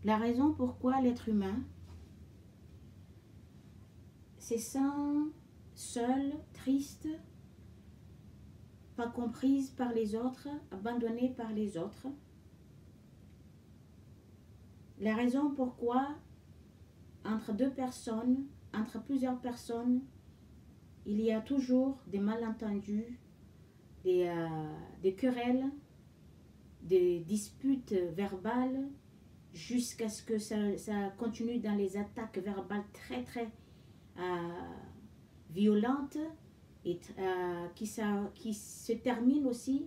La raison pourquoi l'être humain se sent seul, triste, pas comprise par les autres, abandonné par les autres. La raison pourquoi entre deux personnes, entre plusieurs personnes, il y a toujours des malentendus, des querelles, des disputes verbales, jusqu'à ce que ça continue dans les attaques verbales très violentes et qui se terminent aussi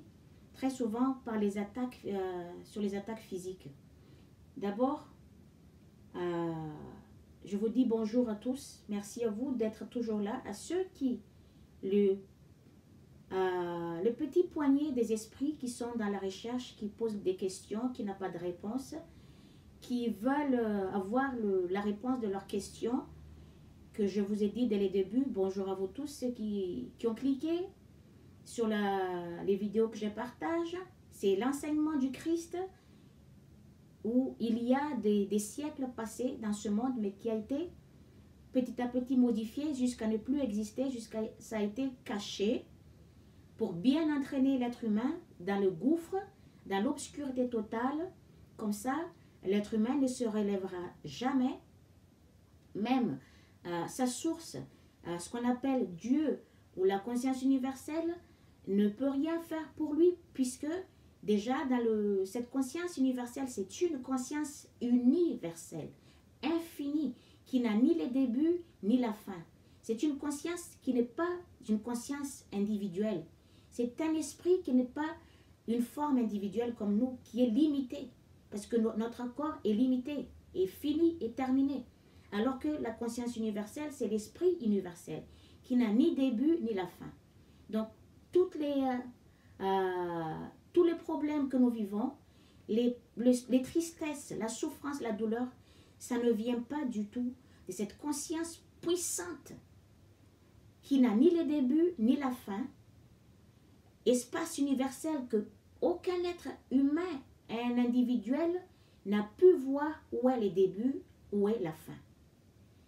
très souvent par les attaques sur les attaques physiques. D'abord, je vous dis bonjour à tous. Merci à vous d'être toujours là. À ceux qui, le petit poignet des esprits qui sont dans la recherche, qui posent des questions, qui n'ont pas de réponse, qui veulent avoir la réponse de leurs questions, que je vous ai dit dès le début. Bonjour à vous tous, ceux qui ont cliqué sur les vidéos que je partage. C'est l'enseignement du Christ, où il y a des siècles passés dans ce monde, mais qui a été petit à petit modifié jusqu'à ne plus exister, jusqu'à ça a été caché, pour bien entraîner l'être humain dans le gouffre, dans l'obscurité totale. Comme ça, l'être humain ne se relèvera jamais, même sa source, ce qu'on appelle Dieu ou la conscience universelle, ne peut rien faire pour lui, puisque déjà dans cette conscience universelle, c'est une conscience universelle, infinie, qui n'a ni le début ni la fin. C'est une conscience qui n'est pas une conscience individuelle. C'est un esprit qui n'est pas une forme individuelle comme nous, qui est limitée, parce que notre corps est limité, est fini, est terminé. Alors que la conscience universelle, c'est l'esprit universel, qui n'a ni début ni la fin. Donc, tous les problèmes que nous vivons, les tristesses, la souffrance, la douleur, ça ne vient pas du tout de cette conscience puissante qui n'a ni le début ni la fin, espace universel que aucun être humain, un individuel, n'a pu voir où est le début, où est la fin.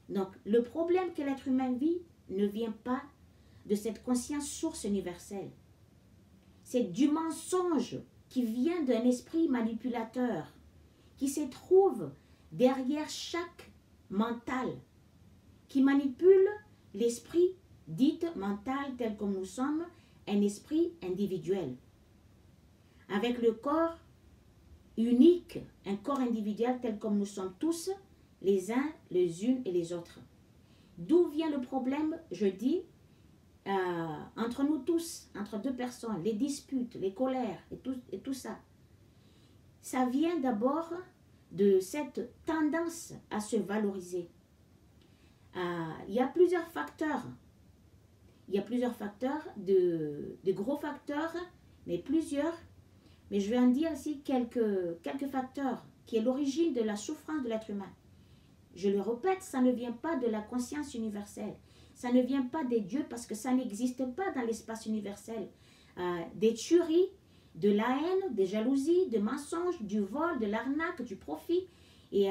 Donc, le problème que l'être humain vit ne vient pas de cette conscience source universelle. C'est du mensonge qui vient d'un esprit manipulateur, qui se trouve derrière chaque mental, qui manipule l'esprit dit mental tel que nous sommes, un esprit individuel, avec le corps unique, un corps individuel tel comme nous sommes tous, les uns, les unes et les autres. D'où vient le problème, je dis, entre nous tous, entre deux personnes, les disputes, les colères et tout ça. Ça vient d'abord de cette tendance à se valoriser. Il y a plusieurs facteurs. Il y a plusieurs facteurs, de gros facteurs, mais plusieurs. Mais je vais en dire aussi quelques facteurs qui est l'origine de la souffrance de l'être humain. Je le répète, ça ne vient pas de la conscience universelle. Ça ne vient pas des dieux parce que ça n'existe pas dans l'espace universel. Des tueries, de la haine, des jalousies, des mensonges, du vol, de l'arnaque, du profit, et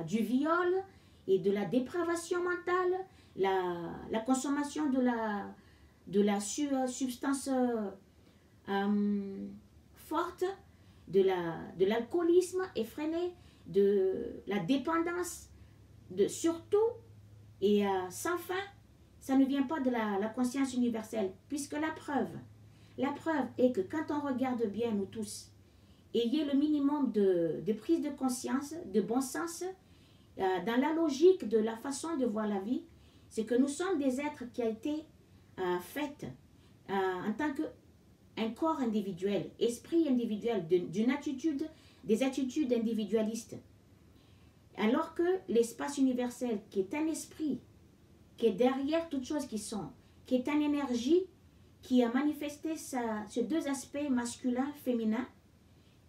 du viol, et de la dépravation mentale, la consommation de la substance forte, de l'alcoolisme effréné, de la dépendance, surtout et sans fin. Ça ne vient pas de la conscience universelle, puisque la preuve est que quand on regarde bien, nous tous, ayez le minimum de prise de conscience, de bon sens, dans la logique de la façon de voir la vie, c'est que nous sommes des êtres qui ont été faits en tant qu'un corps individuel, esprit individuel, des attitudes individualistes. Alors que l'espace universel, qui est un esprit, qui est derrière toutes choses qui sont, qui est une énergie, qui a manifesté ces deux aspects masculin, féminin,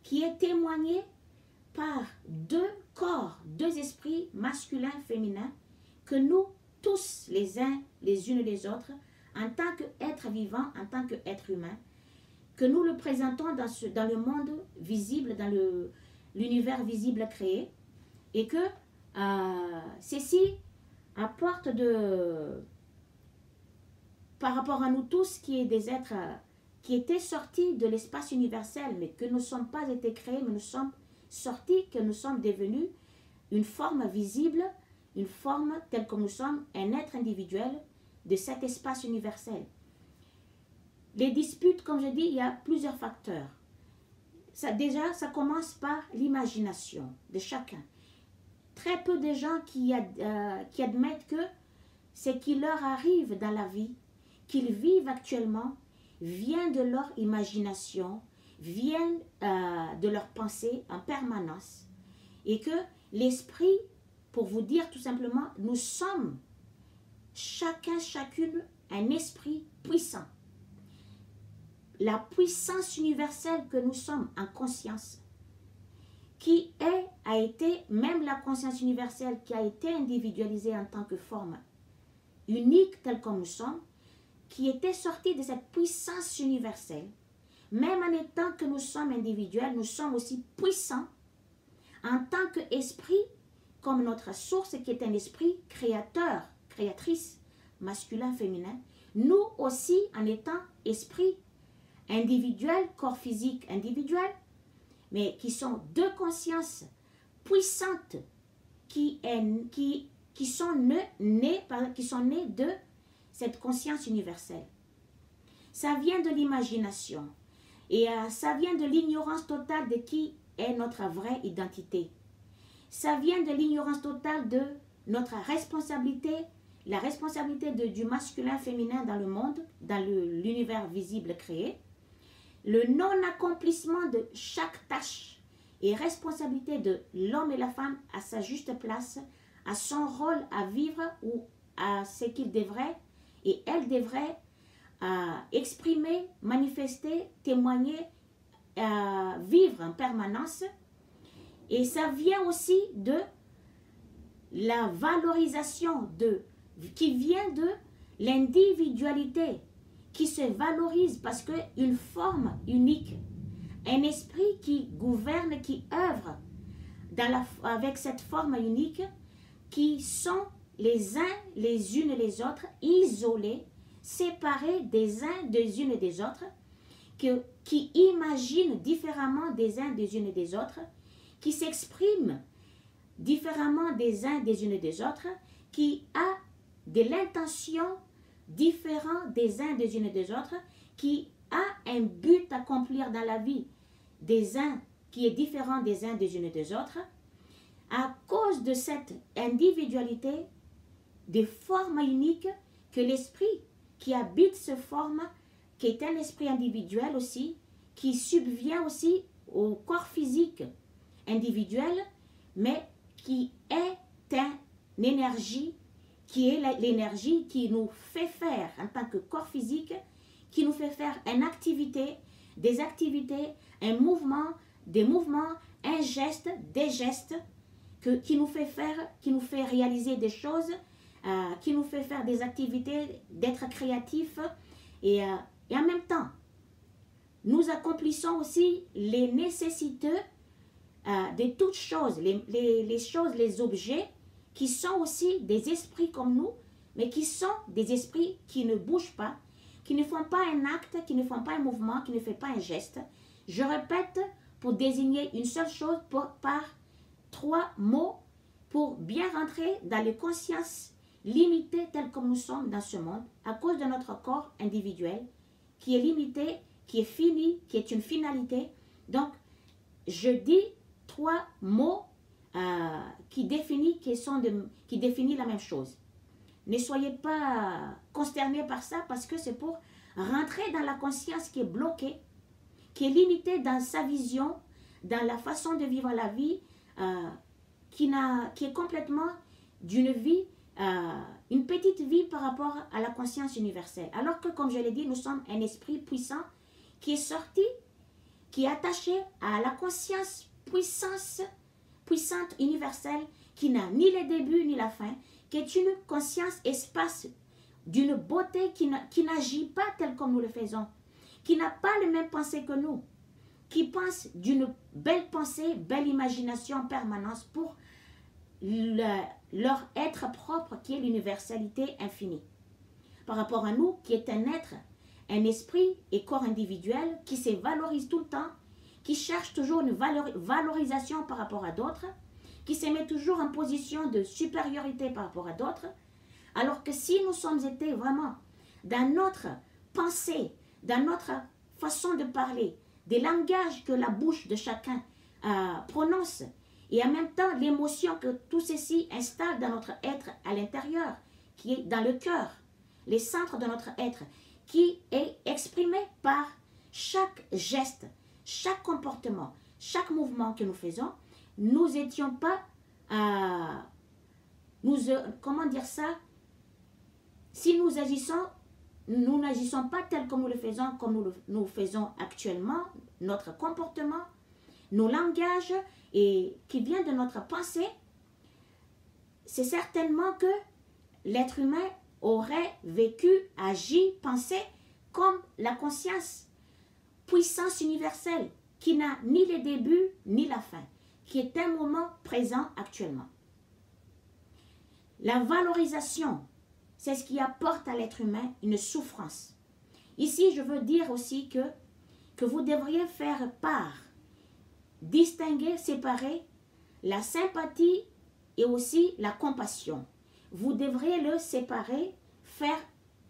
qui est témoigné par deux corps, deux esprits masculins, féminins, que nous tous, les uns, les unes et les autres, en tant qu'être vivant, en tant qu'être humain, que nous le présentons dans le monde visible, dans l'univers visible créé, Et que ceci apporte par rapport à nous tous, qui est des êtres qui étaient sortis de l'espace universel, mais que nous ne sommes pas été créés, mais nous sommes sortis, que nous sommes devenus une forme visible, une forme telle que nous sommes, un être individuel de cet espace universel. Les disputes, comme je dis, il y a plusieurs facteurs. Déjà, ça commence par l'imagination de chacun. Très peu de gens qui admettent que ce qui leur arrive dans la vie, qu'ils vivent actuellement, vient de leur imagination, vient de leur pensée en permanence. Et que l'esprit, pour vous dire tout simplement, nous sommes chacun, chacune, un esprit puissant. La puissance universelle que nous sommes en conscience, a été, même la conscience universelle qui a été individualisée en tant que forme unique telle que nous sommes, qui était sortie de cette puissance universelle, même en étant que nous sommes individuels, nous sommes aussi puissants en tant qu'esprit, comme notre source qui est un esprit créateur, créatrice, masculin, féminin, nous aussi en étant esprit individuel, corps physique individuel, mais qui sont deux consciences puissantes qui sont nées de cette conscience universelle. Ça vient de l'imagination et ça vient de l'ignorance totale de qui est notre vraie identité. Ça vient de l'ignorance totale de notre responsabilité, la responsabilité du masculin féminin dans le monde, dans l'univers visible créé, le non-accomplissement de chaque tâche et responsabilité de l'homme et la femme à sa juste place, à son rôle à vivre ou à ce qu'il devrait et elle devrait exprimer, manifester, témoigner, vivre en permanence. Et ça vient aussi de la valorisation qui vient de l'individualité qui se valorise parce qu'une forme unique, un esprit qui gouverne, qui œuvre avec cette forme unique, qui sont les uns les unes les autres, isolés, séparés des uns des unes des autres, qui imaginent différemment des uns des unes des autres, qui s'expriment différemment des uns des unes des autres, qui a de l'intention différent des uns des unes des autres, qui a un but à accomplir dans la vie des uns qui est différent des uns des unes des autres, à cause de cette individualité, des formes uniques que l'esprit qui habite ce forme, qui est un esprit individuel aussi, qui subvient aussi au corps physique individuel, mais qui est une énergie, qui est l'énergie qui nous fait faire en tant que corps physique, qui nous fait faire une activité, des activités, un mouvement, des mouvements, un geste, des gestes, qui nous fait faire, qui nous fait réaliser des choses, qui nous fait faire des activités, d'être créatifs, et en même temps, nous accomplissons aussi les nécessités de toutes choses, les choses, les objets, qui sont aussi des esprits comme nous, mais qui sont des esprits qui ne bougent pas, qui ne font pas un acte, qui ne font pas un mouvement, qui ne font pas un geste. Je répète, pour désigner une seule chose par 3 mots, pour bien rentrer dans les consciences limitées telles comme nous sommes dans ce monde, à cause de notre corps individuel, qui est limité, qui est fini, qui est une finalité. Donc, je dis 3 mots qui définissent la même chose. Ne soyez pas consternés par ça parce que c'est pour rentrer dans la conscience qui est bloquée, qui est limitée dans sa vision, dans la façon de vivre la vie, qui est complètement d'une vie, une petite vie par rapport à la conscience universelle. Alors que, comme je l'ai dit, nous sommes un esprit puissant qui est sorti, qui est attaché à la conscience puissante universelle, qui n'a ni le début ni la fin, qui est une conscience espace d'une beauté qui n'agit pas tel comme nous le faisons, qui n'a pas les mêmes pensées que nous, qui pense d'une belle pensée, belle imagination en permanence pour leur être propre qui est l'universalité infinie. Par rapport à nous, qui est un être, un esprit et corps individuel qui se valorise tout le temps, qui cherche toujours une valorisation par rapport à d'autres, qui se met toujours en position de supériorité par rapport à d'autres, alors que si nous sommes été vraiment dans notre pensée, dans notre façon de parler, des langages que la bouche de chacun prononce, et en même temps l'émotion que tout ceci installe dans notre être à l'intérieur, qui est dans le cœur, les centres de notre être, qui est exprimé par chaque geste, chaque comportement, chaque mouvement que nous faisons. Nous n'étions pas, comment dire ça, si nous agissons, nous n'agissons pas tel que nous le faisons, comme nous faisons actuellement, notre comportement, nos langages, et qui vient de notre pensée, c'est certainement que l'être humain aurait vécu, agi, pensé comme la conscience, puissance universelle, qui n'a ni le début ni la fin, qui est un moment présent actuellement. La valorisation, c'est ce qui apporte à l'être humain une souffrance. Ici, je veux dire aussi que vous devriez faire part, distinguer, séparer la sympathie et aussi la compassion. Vous devrez le séparer, faire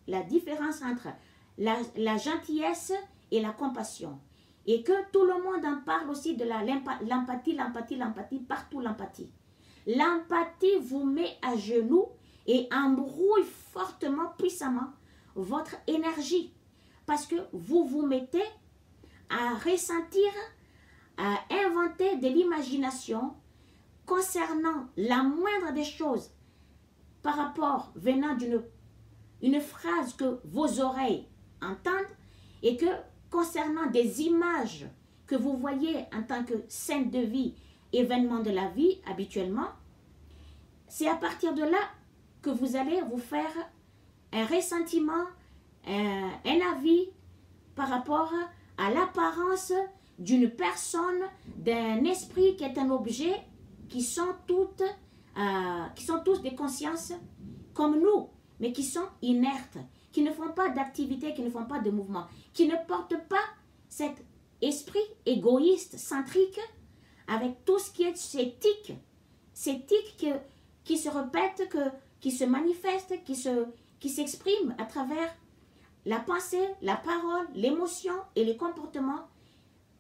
la différence entre la gentillesse et la compassion. Et que tout le monde en parle aussi de l'empathie, partout l'empathie. L'empathie vous met à genoux et embrouille fortement, puissamment votre énergie. Parce que vous vous mettez à ressentir, à inventer de l'imagination concernant la moindre des choses par rapport venant d'une phrase que vos oreilles entendent et que concernant des images que vous voyez en tant que scène de vie, événement de la vie habituellement, c'est à partir de là que vous allez vous faire un ressentiment, un avis par rapport à l'apparence d'une personne, d'un esprit qui est un objet, qui sont tous des consciences comme nous, mais qui sont inertes, qui ne font pas d'activité, qui ne font pas de mouvement, qui ne portent pas cet esprit égoïste, centrique, avec tout ce qui est ces tics qui se répètent, qui se manifestent, qui s'expriment à travers la pensée, la parole, l'émotion et le comportement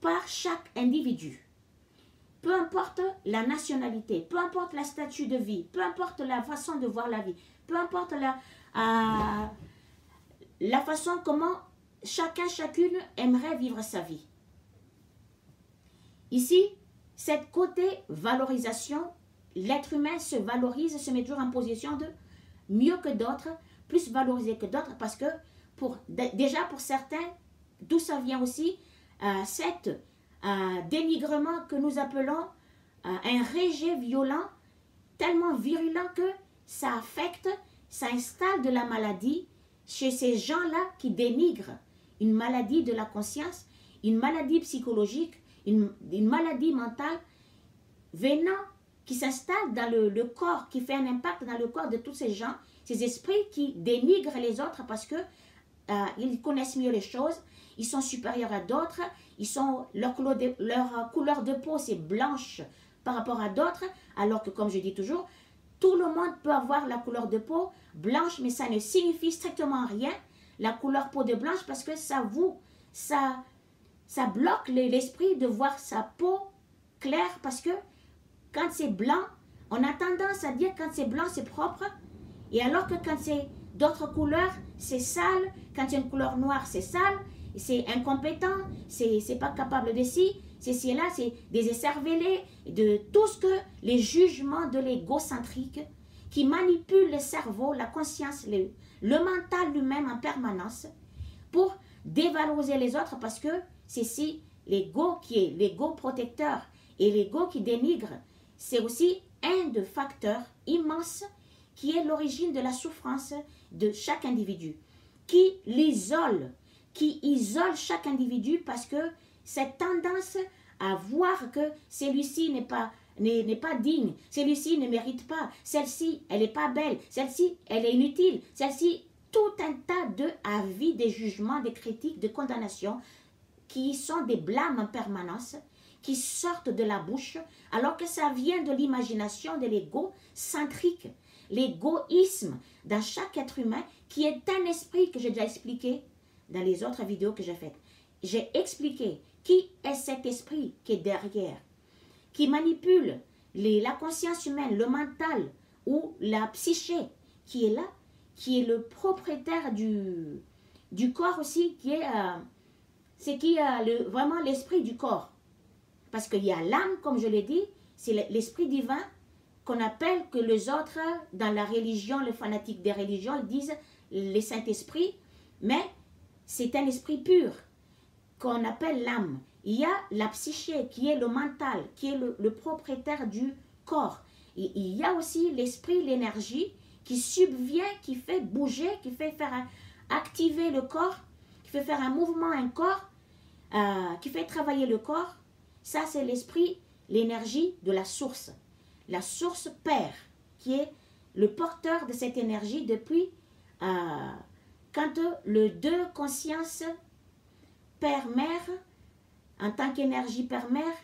par chaque individu. Peu importe la nationalité, peu importe la statut de vie, peu importe la façon de voir la vie, peu importe la façon comment chacune aimerait vivre sa vie. Ici, cette côté valorisation, l'être humain se valorise, se met toujours en position de mieux que d'autres, plus valorisé que d'autres, parce que déjà pour certains, d'où ça vient aussi, cet dénigrement que nous appelons un rejet violent, tellement virulent que ça affecte, ça installe de la maladie chez ces gens-là qui dénigrent une maladie de la conscience, une maladie psychologique, une maladie mentale venant, qui s'installe dans le corps, qui fait un impact dans le corps de tous ces gens, ces esprits qui dénigrent les autres parce que ils connaissent mieux les choses, ils sont supérieurs à d'autres, leur couleur de peau c'est blanche par rapport à d'autres, alors que comme je dis toujours, tout le monde peut avoir la couleur de peau blanche, mais ça ne signifie strictement rien, la couleur peau de blanche, parce que ça bloque l'esprit de voir sa peau claire, parce que quand c'est blanc, on a tendance à dire quand c'est blanc c'est propre, et alors que quand c'est d'autres couleurs, c'est sale, quand il y a une couleur noire c'est sale, c'est incompétent, c'est pas capable de ci, c'est là, c'est des écervelés, de tout ce que les jugements de l'égocentrique qui manipulent le cerveau, la conscience, le mental lui-même en permanence pour dévaloriser les autres, parce que c'est si l'ego qui est l'ego protecteur et l'ego qui dénigre, c'est aussi un des facteurs immenses qui est l'origine de la souffrance de chaque individu, qui isole chaque individu, parce que cette tendance à voir que celui-ci n'est pas n'est pas digne, celui-ci ne mérite pas, celle-ci, elle n'est pas belle, celle-ci, elle est inutile, celle-ci, tout un tas d'avis, des jugements, des critiques, de condamnations qui sont des blâmes en permanence, qui sortent de la bouche, alors que ça vient de l'imagination, de l'égocentrique, l'égoïsme dans chaque être humain, qui est un esprit que j'ai déjà expliqué dans les autres vidéos que j'ai faites. J'ai expliqué qui est cet esprit qui est derrière, qui manipule la conscience humaine, le mental ou la psyché qui est là, qui est le propriétaire du corps aussi, qui est c'est qui a vraiment l'esprit du corps. Parce qu'il y a l'âme, comme je l'ai dit, c'est l'esprit divin qu'on appelle, que les autres, dans la religion, les fanatiques des religions, ils disent les Saint-Esprit, mais c'est un esprit pur qu'on appelle l'âme. Il y a la psyché qui est le mental, qui est le propriétaire du corps. Et il y a aussi l'esprit, l'énergie qui subvient, qui fait bouger, qui fait faire activer le corps, qui fait faire un mouvement, un corps, qui fait travailler le corps. Ça, c'est l'esprit, l'énergie de la source père, qui est le porteur de cette énergie depuis quand le deux consciences père-mère, en tant qu'énergie père-mère,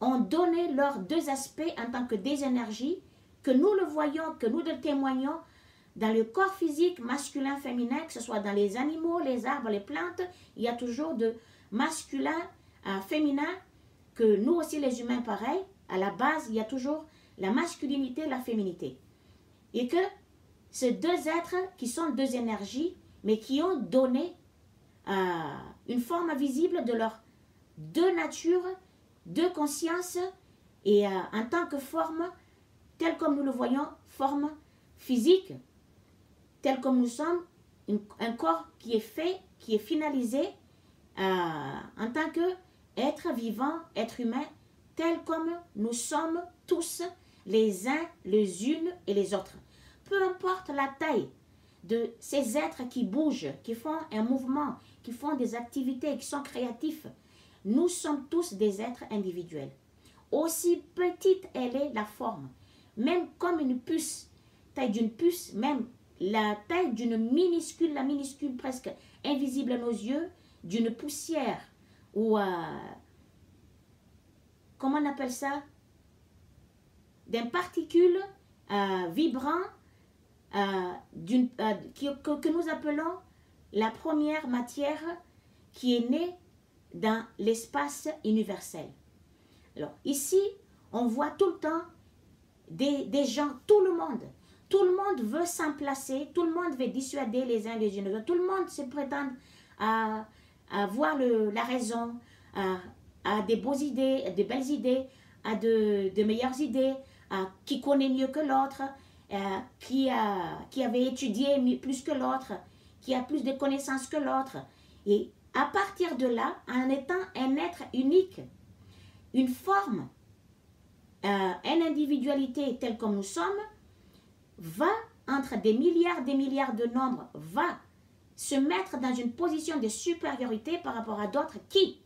ont donné leurs deux aspects en tant que des énergies, que nous le voyons, que nous le témoignons dans le corps physique masculin, féminin, que ce soit dans les animaux, les arbres, les plantes, il y a toujours de masculin, féminin, que nous aussi les humains pareil, à la base, il y a toujours la masculinité et la féminité. Et que ces deux êtres qui sont deux énergies, mais qui ont donné une forme visible de leurs deux natures, deux consciences, et en tant que forme, telle comme nous le voyons, forme physique, telle comme nous sommes, un corps qui est fait, qui est finalisé en tant qu'être vivant, être humain, tel comme nous sommes tous les uns, les unes et les autres. Peu importe la taille de ces êtres qui bougent, qui font un mouvement, qui font des activités, qui sont créatifs, nous sommes tous des êtres individuels. Aussi petite elle est la forme, même comme une puce, taille d'une puce, même la taille d'une minuscule, la minuscule presque invisible à nos yeux, d'une poussière ou comment on appelle ça, d'un particule vibrant que nous appelons la première matière qui est née dans l'espace universel. Alors ici, on voit tout le temps des gens, tout le monde veut s'emplacer, tout le monde veut dissuader les uns les autres, tout le monde se prétend à avoir la raison, à des beaux idées, de belles idées, à de meilleures idées, qui connaît mieux que l'autre, qui avait étudié plus que l'autre, qui a plus de connaissances que l'autre. Et à partir de là, en étant un être unique, une forme, une individualité telle comme nous sommes, va, entre des milliards de nombres, va se mettre dans une position de supériorité par rapport à d'autres qui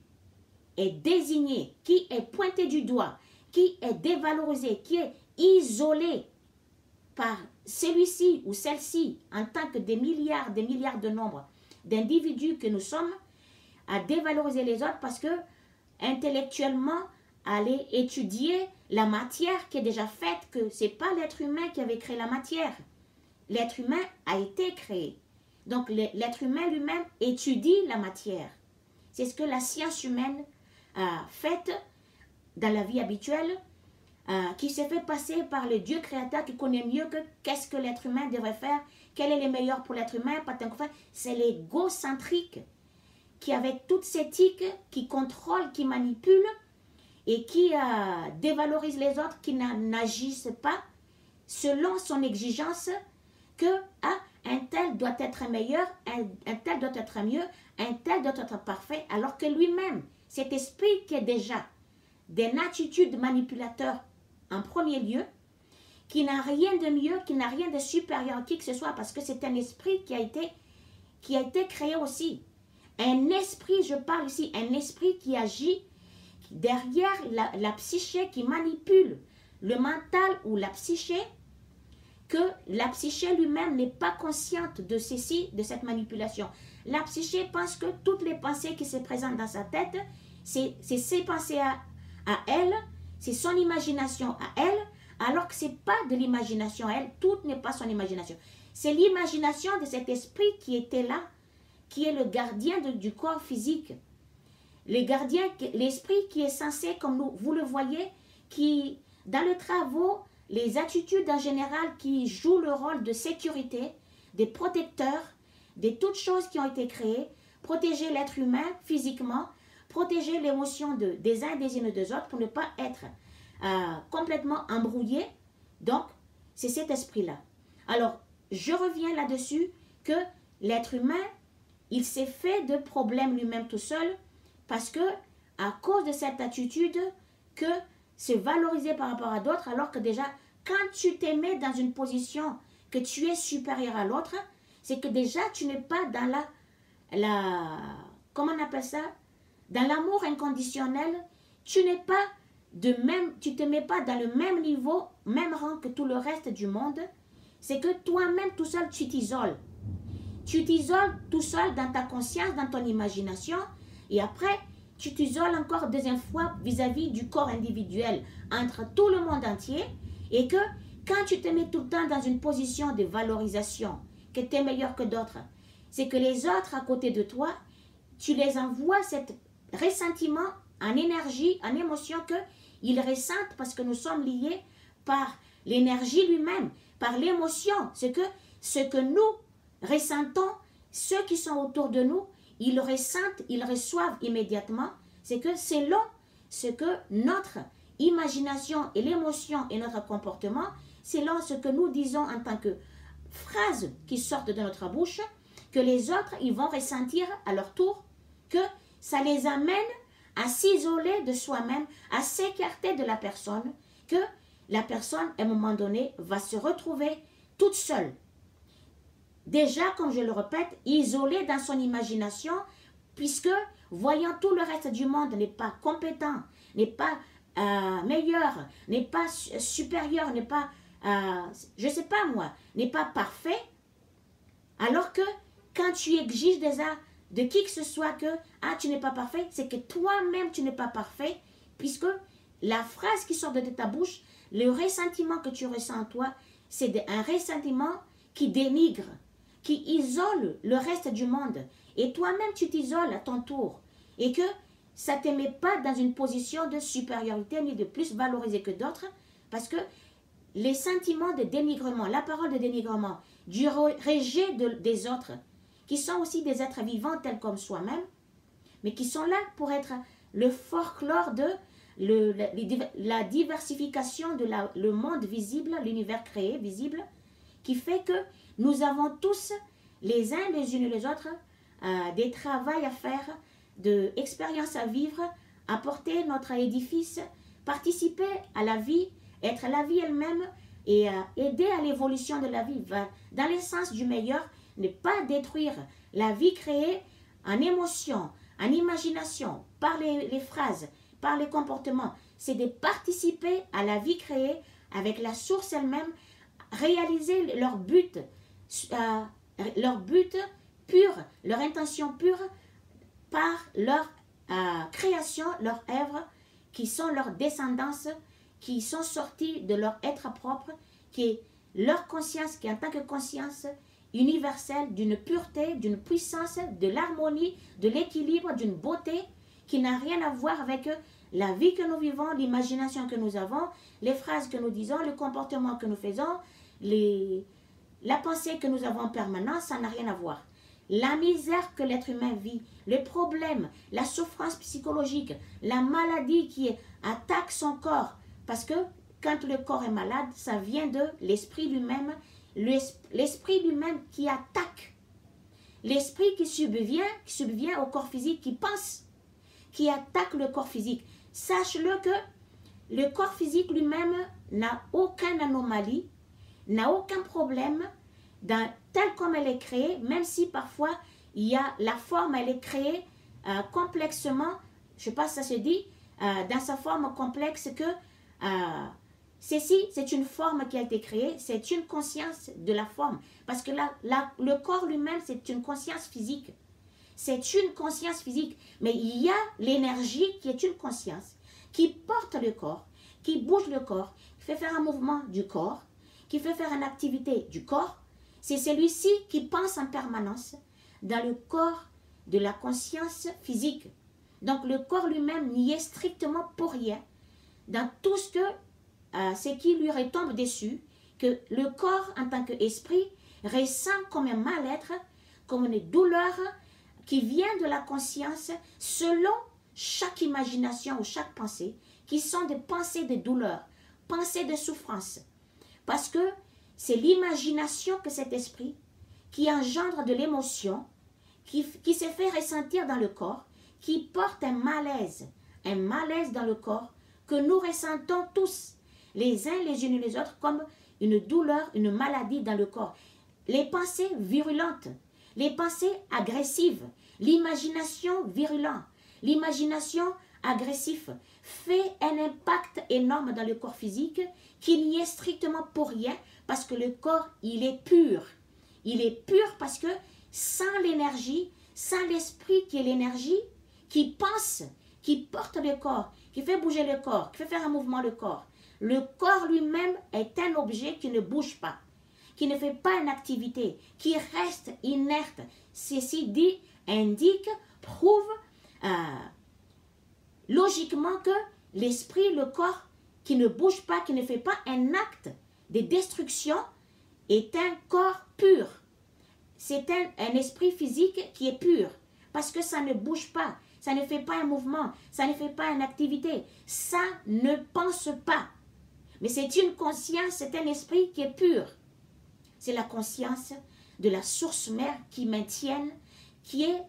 est désigné, qui est pointé du doigt, qui est dévalorisé, qui est isolé par celui-ci ou celle-ci en tant que des milliards de nombres d'individus que nous sommes, à dévaloriser les autres parce que intellectuellement, aller étudier la matière qui est déjà faite, que ce n'est pas l'être humain qui avait créé la matière. L'être humain a été créé. Donc l'être humain lui-même étudie la matière. C'est ce que la science humaine a fait dans la vie habituelle, qui s'est fait passer par le Dieu créateur qui connaît mieux que qu'est-ce que l'être humain devrait faire, quel est le meilleur pour l'être humain, c'est l'égocentrique qui avec toute cette éthique, qui contrôle, qui manipule et qui dévalorise les autres, qui n'agissent pas selon son exigence que un tel doit être meilleur, un tel doit être mieux, un tel doit être parfait, alors que lui-même, cet esprit qui est déjà d'une attitude manipulateur en premier lieu, qui n'a rien de mieux, qui n'a rien de supérieur à qui que ce soit, parce que c'est un esprit qui a été créé aussi. Un esprit, je parle ici, un esprit qui agit derrière la psyché qui manipule le mental ou la psyché, que la psyché lui-même n'est pas consciente de ceci, de cette manipulation. La psyché pense que toutes les pensées qui se présentent dans sa tête, c'est ses pensées à elle, c'est son imagination à elle, alors que ce n'est pas de l'imagination à elle, tout n'est pas son imagination. C'est l'imagination de cet esprit qui était là, qui est le gardien du corps physique. L'esprit qui est censé, comme vous le voyez, qui, dans les travaux, les attitudes en général qui jouent le rôle de sécurité, des protecteurs, de toutes choses qui ont été créées, protéger l'être humain physiquement, protéger l'émotion des uns et des unes des autres pour ne pas être complètement embrouillé. Donc, c'est cet esprit-là. Alors, je reviens là-dessus que l'être humain, il s'est fait de problèmes lui-même tout seul parce que, à cause de cette attitude, que se valoriser par rapport à d'autres, alors que déjà, quand tu t'es mis dans une position que tu es supérieur à l'autre, c'est que déjà, tu n'es pas dans comment on appelle ça? Dans l'amour inconditionnel, tu te mets pas dans le même niveau, même rang que tout le reste du monde. C'est que toi-même, tout seul, tu t'isoles. Tu t'isoles tout seul dans ta conscience, dans ton imagination, et après, tu t'isoles encore deuxième fois vis-à-vis du corps individuel, entre tout le monde entier, et que quand tu te mets tout le temps dans une position de valorisation, que tu es meilleur que d'autres, c'est que les autres à côté de toi, tu les envoies cet ressentiment en énergie, en émotion qu'ils ressentent parce que nous sommes liés par l'énergie lui-même, par l'émotion. C'est que ce que nous ressentons, ceux qui sont autour de nous, ils ressentent, ils reçoivent immédiatement. C'est que selon ce que notre imagination et l'émotion et notre comportement, selon ce que nous disons en tant que phrases qui sortent de notre bouche, que les autres, ils vont ressentir à leur tour, que ça les amène à s'isoler de soi-même, à s'écarter de la personne, que la personne, à un moment donné, va se retrouver toute seule. Déjà, comme je le répète, isolée dans son imagination, puisque voyant tout le reste du monde n'est pas compétent, n'est pas meilleur, n'est pas supérieur, n'est pas, je ne sais pas moi, n'est pas parfait, alors que quand tu exiges déjà de qui que ce soit que tu n'es pas parfait, c'est que toi-même tu n'es pas parfait, puisque la phrase qui sort de ta bouche, le ressentiment que tu ressens en toi, c'est un ressentiment qui dénigre, qui isole le reste du monde. Et toi-même tu t'isoles à ton tour. Et que ça ne te met pas dans une position de supériorité ni de plus valorisé que d'autres, parce que les sentiments de dénigrement, la parole de dénigrement, du rejet des autres, qui sont aussi des êtres vivants tels comme soi-même, mais qui sont là pour être le folklore de la diversification de le monde visible, l'univers créé, visible, qui fait que nous avons tous, les uns les unes les autres, des travails à faire, de expériences à vivre, apporter notre édifice, participer à la vie, être la vie elle-même et aider à l'évolution de la vie, dans le sens du meilleur, ne pas détruire la vie créée en émotion, en imagination, par les phrases, par les comportements. C'est de participer à la vie créée avec la source elle-même, réaliser leur but pur, leur intention pure par leur création, leur œuvre, qui sont leurs descendances, qui sont sortis de leur être propre, qui est leur conscience, qui en tant que conscience universelle, d'une pureté, d'une puissance, de l'harmonie, de l'équilibre, d'une beauté, qui n'a rien à voir avec la vie que nous vivons, l'imagination que nous avons, les phrases que nous disons, le comportement que nous faisons, la pensée que nous avons en permanence, ça n'a rien à voir. La misère que l'être humain vit, le problème, la souffrance psychologique, la maladie qui attaque son corps, parce que quand le corps est malade, ça vient de l'esprit lui-même, l'esprit lui-même qui attaque, l'esprit qui subvient au corps physique, qui pense, qui attaque le corps physique. Sache-le que le corps physique lui-même n'a aucune anomalie, n'a aucun problème, telle comme elle est créée, même si parfois il y a la forme, elle est créée complexement, je ne sais pas si ça se dit, dans sa forme complexe que ceci, c'est une forme qui a été créée, c'est une conscience de la forme. Parce que le corps lui-même, c'est une conscience physique. C'est une conscience physique. Mais il y a l'énergie qui est une conscience, qui porte le corps, qui bouge le corps, qui fait faire un mouvement du corps, qui fait faire une activité du corps. C'est celui-ci qui pense en permanence dans le corps de la conscience physique. Donc le corps lui-même n'y est strictement pour rien dans tout ce qui lui retombe dessus, que le corps en tant qu'esprit ressent comme un mal-être, comme une douleur qui vient de la conscience selon chaque imagination ou chaque pensée, qui sont des pensées de douleur, pensées de souffrance. Parce que c'est l'imagination que cet esprit qui engendre de l'émotion, qui se fait ressentir dans le corps, qui porte un malaise dans le corps que nous ressentons tous, les uns les unes les autres, comme une douleur, une maladie dans le corps. Les pensées virulentes, les pensées agressives, l'imagination virulente, l'imagination agressive fait un impact énorme dans le corps physique qui n'y est strictement pour rien parce que le corps, il est pur. Il est pur parce que sans l'énergie, sans l'esprit qui est l'énergie, qui pense, qui porte le corps, qui fait bouger le corps, qui fait faire un mouvement le corps lui-même est un objet qui ne bouge pas, qui ne fait pas une activité, qui reste inerte. Ceci dit, indique, prouve logiquement que l'esprit, le corps qui ne bouge pas, qui ne fait pas un acte de destruction, est un corps pur. C'est un esprit physique qui est pur, parce que ça ne bouge pas, ça ne fait pas un mouvement, ça ne fait pas une activité, ça ne pense pas. Mais c'est une conscience, c'est un esprit qui est pur. C'est la conscience de la source mère qui maintient, qui est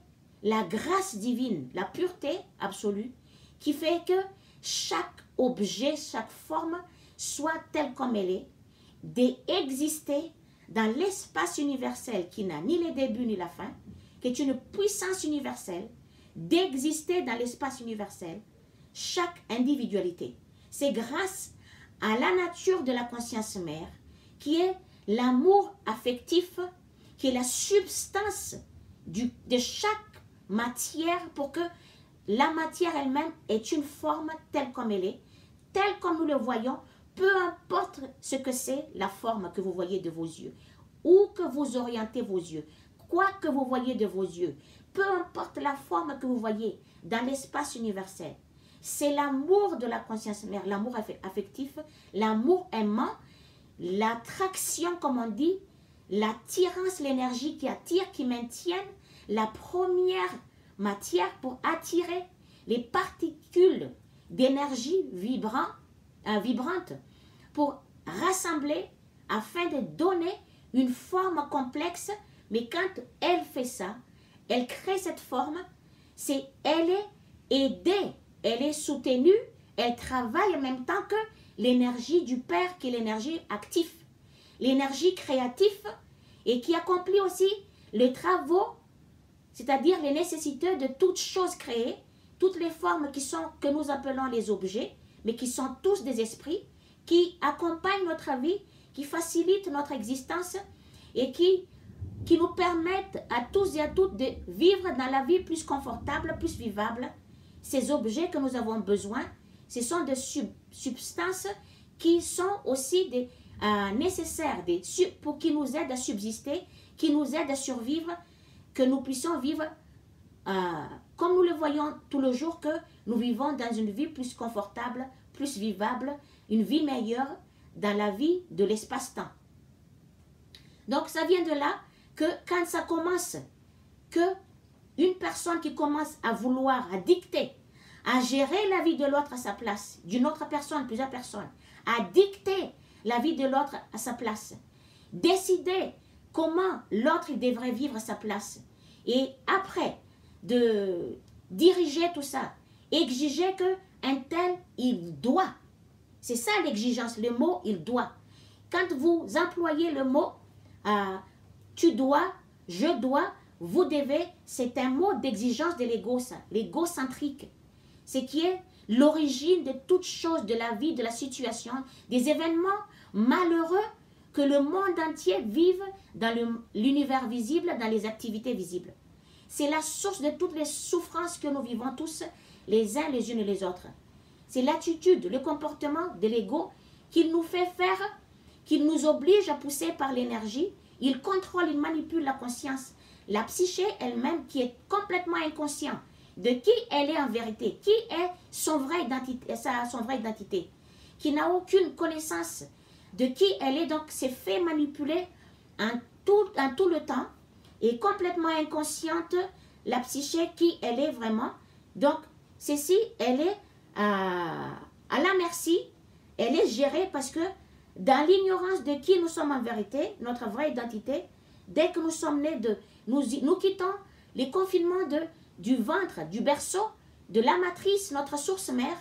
la grâce divine, la pureté absolue, qui fait que chaque objet, chaque forme soit telle comme elle est, d'exister dans l'espace universel qui n'a ni le début ni la fin, qui est une puissance universelle, d'exister dans l'espace universel, chaque individualité. C'est grâce à la nature de la conscience mère, qui est l'amour affectif, qui est la substance de chaque matière pour que la matière elle-même est une forme telle comme elle est, telle comme nous le voyons, peu importe ce que c'est la forme que vous voyez de vos yeux, où que vous orientez vos yeux, quoi que vous voyez de vos yeux, peu importe la forme que vous voyez dans l'espace universel. C'est l'amour de la conscience mère, l'amour affectif, l'amour aimant, l'attraction, comme on dit, l'attirance, l'énergie qui attire, qui maintient la première matière pour attirer les particules d'énergie vibrantes pour rassembler afin de donner une forme complexe. Mais quand elle fait ça, elle crée cette forme, elle est aidée, elle est soutenue, elle travaille en même temps que l'énergie du Père qui est l'énergie active, l'énergie créative et qui accomplit aussi les travaux, c'est-à-dire les nécessités de toutes choses créées, toutes les formes que nous appelons les objets, mais qui sont tous des esprits, qui accompagnent notre vie, qui facilitent notre existence et qui nous permettent à tous et à toutes de vivre dans la vie plus confortable, plus vivable. Ces objets que nous avons besoin, ce sont des substances qui sont aussi nécessaires pour qui nous aident à subsister, qui nous aident à survivre, que nous puissions vivre comme nous le voyons tout le jour, que nous vivons dans une vie plus confortable, plus vivable, une vie meilleure dans la vie de l'espace-temps. Donc ça vient de là que quand ça commence, que une personne qui commence à vouloir, à dicter, à gérer la vie de l'autre à sa place, d'une autre personne, plusieurs personnes, à dicter la vie de l'autre à sa place, décider comment l'autre devrait vivre à sa place, et après de diriger tout ça, exiger qu'un tel, il doit. C'est ça l'exigence, le mot il doit. Quand vous employez le mot tu dois, je dois, vous devez, c'est un mot d'exigence de l'égocentrique. Ce qui est l'origine de toutes choses de la vie, de la situation, des événements malheureux que le monde entier vive dans l'univers visible, dans les activités visibles. C'est la source de toutes les souffrances que nous vivons tous, les uns les unes et les autres. C'est l'attitude, le comportement de l'ego qu'il nous fait faire, qu'il nous oblige à pousser par l'énergie. Il contrôle, il manipule la conscience. La psyché elle-même qui est complètement inconsciente de qui elle est en vérité, qui est son vraie identité, qui n'a aucune connaissance de qui elle est, donc s'est fait manipuler en tout le temps, et complètement inconsciente, la psyché qui elle est vraiment. Donc, ceci, elle est à la merci, elle est gérée parce que dans l'ignorance de qui nous sommes en vérité, notre vraie identité, dès que nous sommes nés, nous quittons les confinements du ventre, du berceau, de la matrice, notre source mère.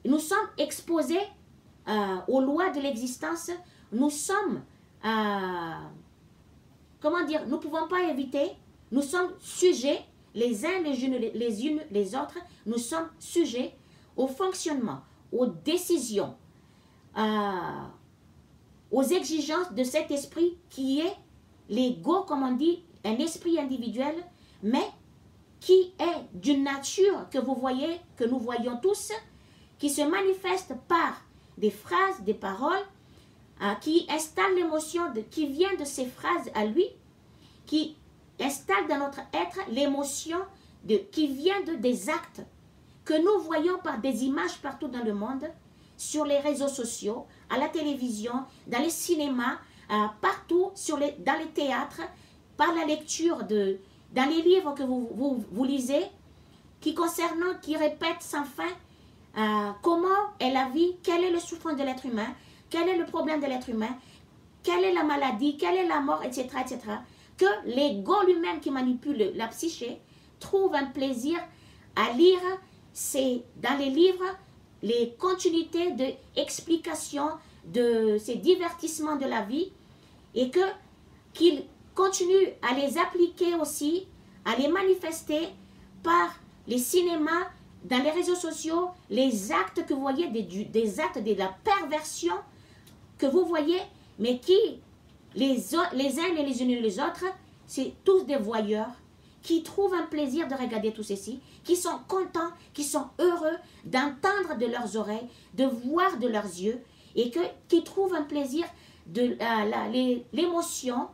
Nous sommes exposés aux lois de l'existence. Nous sommes, comment dire, nous ne pouvons pas éviter, nous sommes sujets, les uns les autres, nous sommes sujets au fonctionnement, aux décisions, aux exigences de cet esprit qui est l'ego, comme on dit, un esprit individuel, mais qui est d'une nature que vous voyez, que nous voyons tous, qui se manifeste par des phrases, des paroles, qui installent l'émotion, qui vient de ces phrases à lui, qui installe dans notre être l'émotion qui vient des actes que nous voyons par des images partout dans le monde, sur les réseaux sociaux, à la télévision, dans les cinémas, partout, dans les théâtres, par la lecture dans les livres que vous lisez, qui répètent sans fin comment est la vie, quelle est le souffrance de l'être humain, quel est le problème de l'être humain, quelle est la maladie, quelle est la mort, etc., etc., que l'ego lui-même qui manipule la psyché trouve un plaisir à lire dans les livres les continuités d'explication de ces divertissements de la vie, et qu'il continue à les appliquer aussi, à les manifester par les cinémas, dans les réseaux sociaux, les actes que vous voyez, des actes de la perversion que vous voyez, mais qui, les uns et les unes et les autres, c'est tous des voyeurs qui trouvent un plaisir de regarder tout ceci, qui sont contents, qui sont heureux d'entendre de leurs oreilles, de voir de leurs yeux, et qui trouvent un plaisir de l'émotion,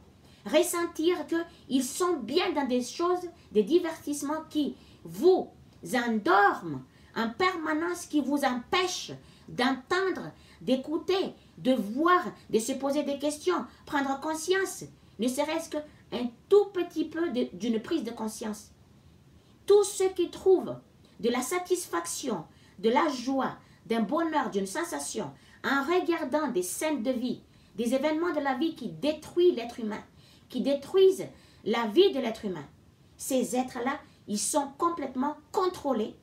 ressentir qu'ils sont bien dans des choses, des divertissements qui vous endorment en permanence, qui vous empêchent d'entendre, d'écouter, de voir, de se poser des questions, prendre conscience, ne serait-ce qu'un tout petit peu d'une prise de conscience. Tous ceux qui trouvent de la satisfaction, de la joie, d'un bonheur, d'une sensation, en regardant des scènes de vie, des événements de la vie qui détruisent l'être humain, qui détruisent la vie de l'être humain, ces êtres-là, ils sont complètement contrôlés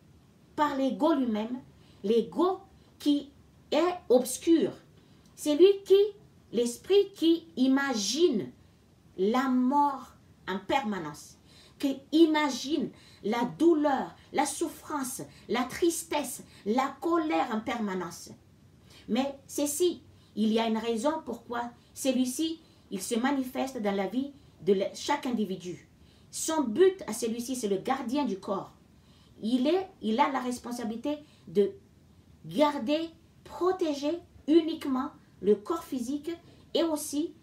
par l'ego lui-même, l'ego qui est obscur. C'est l'esprit qui imagine la mort en permanence, qui imagine la douleur, la souffrance, la tristesse, la colère en permanence. Mais ceci, il y a une raison pourquoi celui-ci, il se manifeste dans la vie de chaque individu. Son but à celui-ci, c'est le gardien du corps. Il a la responsabilité de garder, protéger uniquement le corps physique, et aussi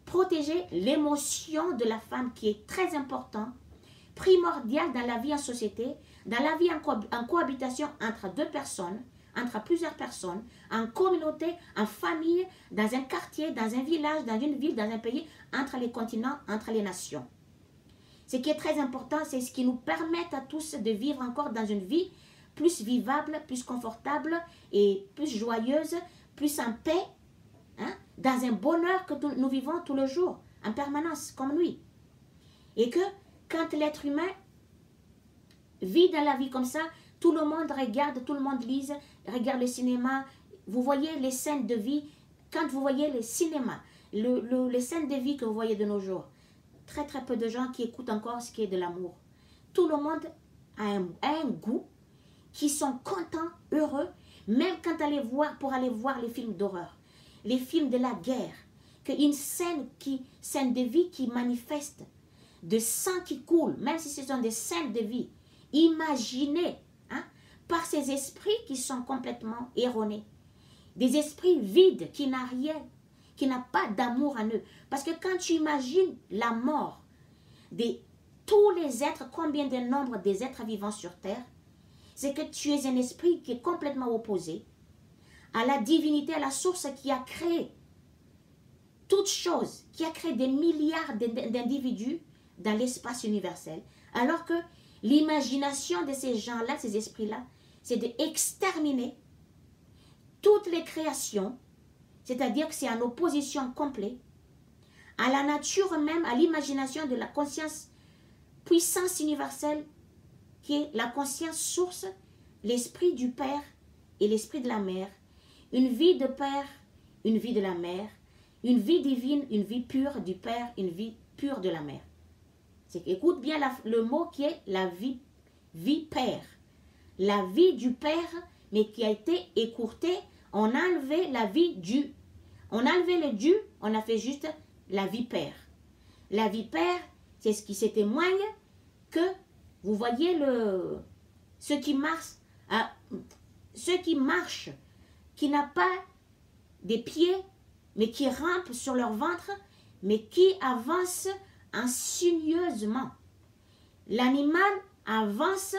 protéger l'émotion de la femme, qui est très important, primordial dans la vie en société, dans la vie en cohabitation entre deux personnes, entre plusieurs personnes, en communauté, en famille, dans un quartier, dans un village, dans une ville, dans un pays, entre les continents, entre les nations. Ce qui est très important, c'est ce qui nous permet à tous de vivre encore dans une vie plus vivable, plus confortable et plus joyeuse, plus en paix, hein, dans un bonheur que nous vivons tous les jours, en permanence, comme lui. Et que quand l'être humain vit dans la vie comme ça, tout le monde regarde, tout le monde lise, regarde le cinéma. Vous voyez les scènes de vie, quand vous voyez le cinéma, les scènes de vie que vous voyez de nos jours, très très peu de gens qui écoutent encore ce qui est de l'amour. Tout le monde a un goût qui sont contents, heureux, même quand pour aller voir les films d'horreur, les films de la guerre, qu'une scène de vie qui manifeste, de sang qui coule, même si ce sont des scènes de vie, imaginées par ces esprits qui sont complètement erronés, des esprits vides qui n'ont rien, qui n'ont pas d'amour en eux. Parce que quand tu imagines la mort de tous les êtres, combien de nombre des êtres vivants sur terre, c'est que tu es un esprit qui est complètement opposé à la divinité, à la source qui a créé toutes choses, qui a créé des milliards d'individus dans l'espace universel. Alors que l'imagination de ces gens-là, ces esprits-là, c'est d'exterminer toutes les créations, c'est-à-dire que c'est en opposition complète à la nature même, à l'imagination de la conscience, puissance universelle, qui est la conscience source, l'esprit du Père et l'esprit de la Mère, une vie de Père, une vie de la Mère, une vie divine, une vie pure du Père, une vie pure de la Mère. Écoute bien le mot qui est la vie Père. La vie du Père, mais qui a été écourtée, on a enlevé la vie du. On a enlevé le Dieu, on a fait juste la vie Père. La vie Père, c'est ce qui se témoigne que, vous voyez, ceux qui marchent, qui n'a pas des pieds, mais qui rampent sur leur ventre, mais qui avancent insigneusement. L'animal avance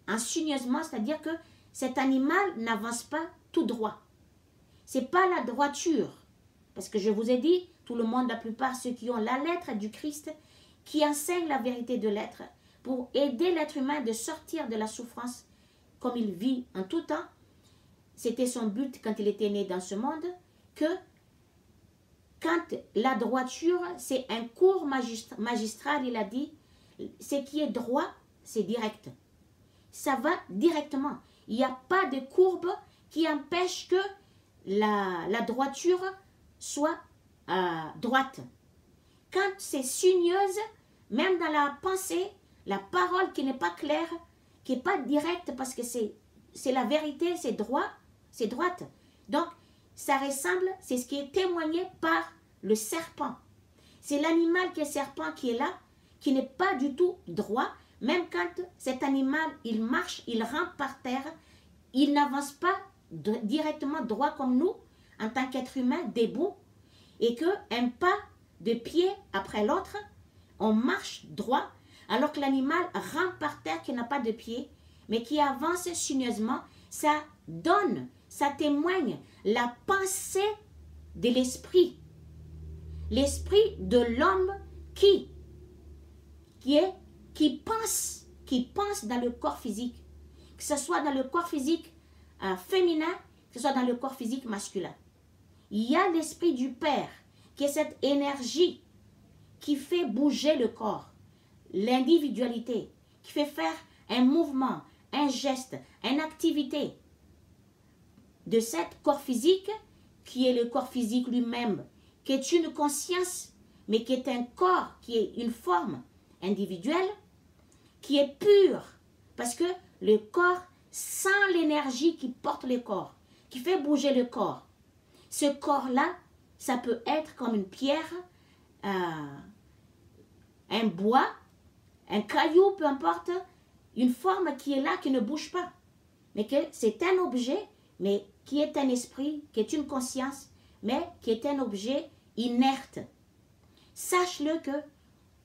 insigneusement, c'est-à-dire que cet animal n'avance pas tout droit. C'est pas la droiture, parce que je vous ai dit, tout le monde, la plupart, ceux qui ont la lettre du Christ, qui enseignent la vérité de l'être, pour aider l'être humain de sortir de la souffrance comme il vit en tout temps. C'était son but quand il était né dans ce monde, que quand la droiture, c'est un cours magistral, il a dit, ce qui est droit, c'est direct. Ça va directement. Il n'y a pas de courbe qui empêche que la droiture soit droite. Quand c'est sinueuse, même dans la pensée, la parole qui n'est pas claire, qui n'est pas directe, parce que c'est la vérité, c'est droit, c'est droite. Donc, ça ressemble, c'est ce qui est témoigné par le serpent. C'est l'animal qui est serpent qui est là, qui n'est pas du tout droit. Même quand cet animal, il marche, il rampe par terre, il n'avance pas directement droit comme nous, en tant qu'être humain, debout, et qu'un pas de pied après l'autre, on marche droit, alors que l'animal rampe par terre qui n'a pas de pied, mais qui avance sinueusement. Ça donne, ça témoigne la pensée de l'esprit. L'esprit de l'homme qui pense dans le corps physique, que ce soit dans le corps physique féminin, que ce soit dans le corps physique masculin. Il y a l'esprit du Père, qui est cette énergie qui fait bouger le corps, l'individualité, qui fait faire un mouvement, un geste, une activité de cet corps physique, qui est le corps physique lui-même, qui est une conscience, mais qui est un corps, qui est une forme individuelle, qui est pur, parce que le corps sent l'énergie qui porte le corps, qui fait bouger le corps. Ce corps-là, ça peut être comme une pierre, un bois, un caillou, peu importe, une forme qui est là, qui ne bouge pas. Mais que c'est un objet, mais qui est un esprit, qui est une conscience, mais qui est un objet inerte. Sache-le que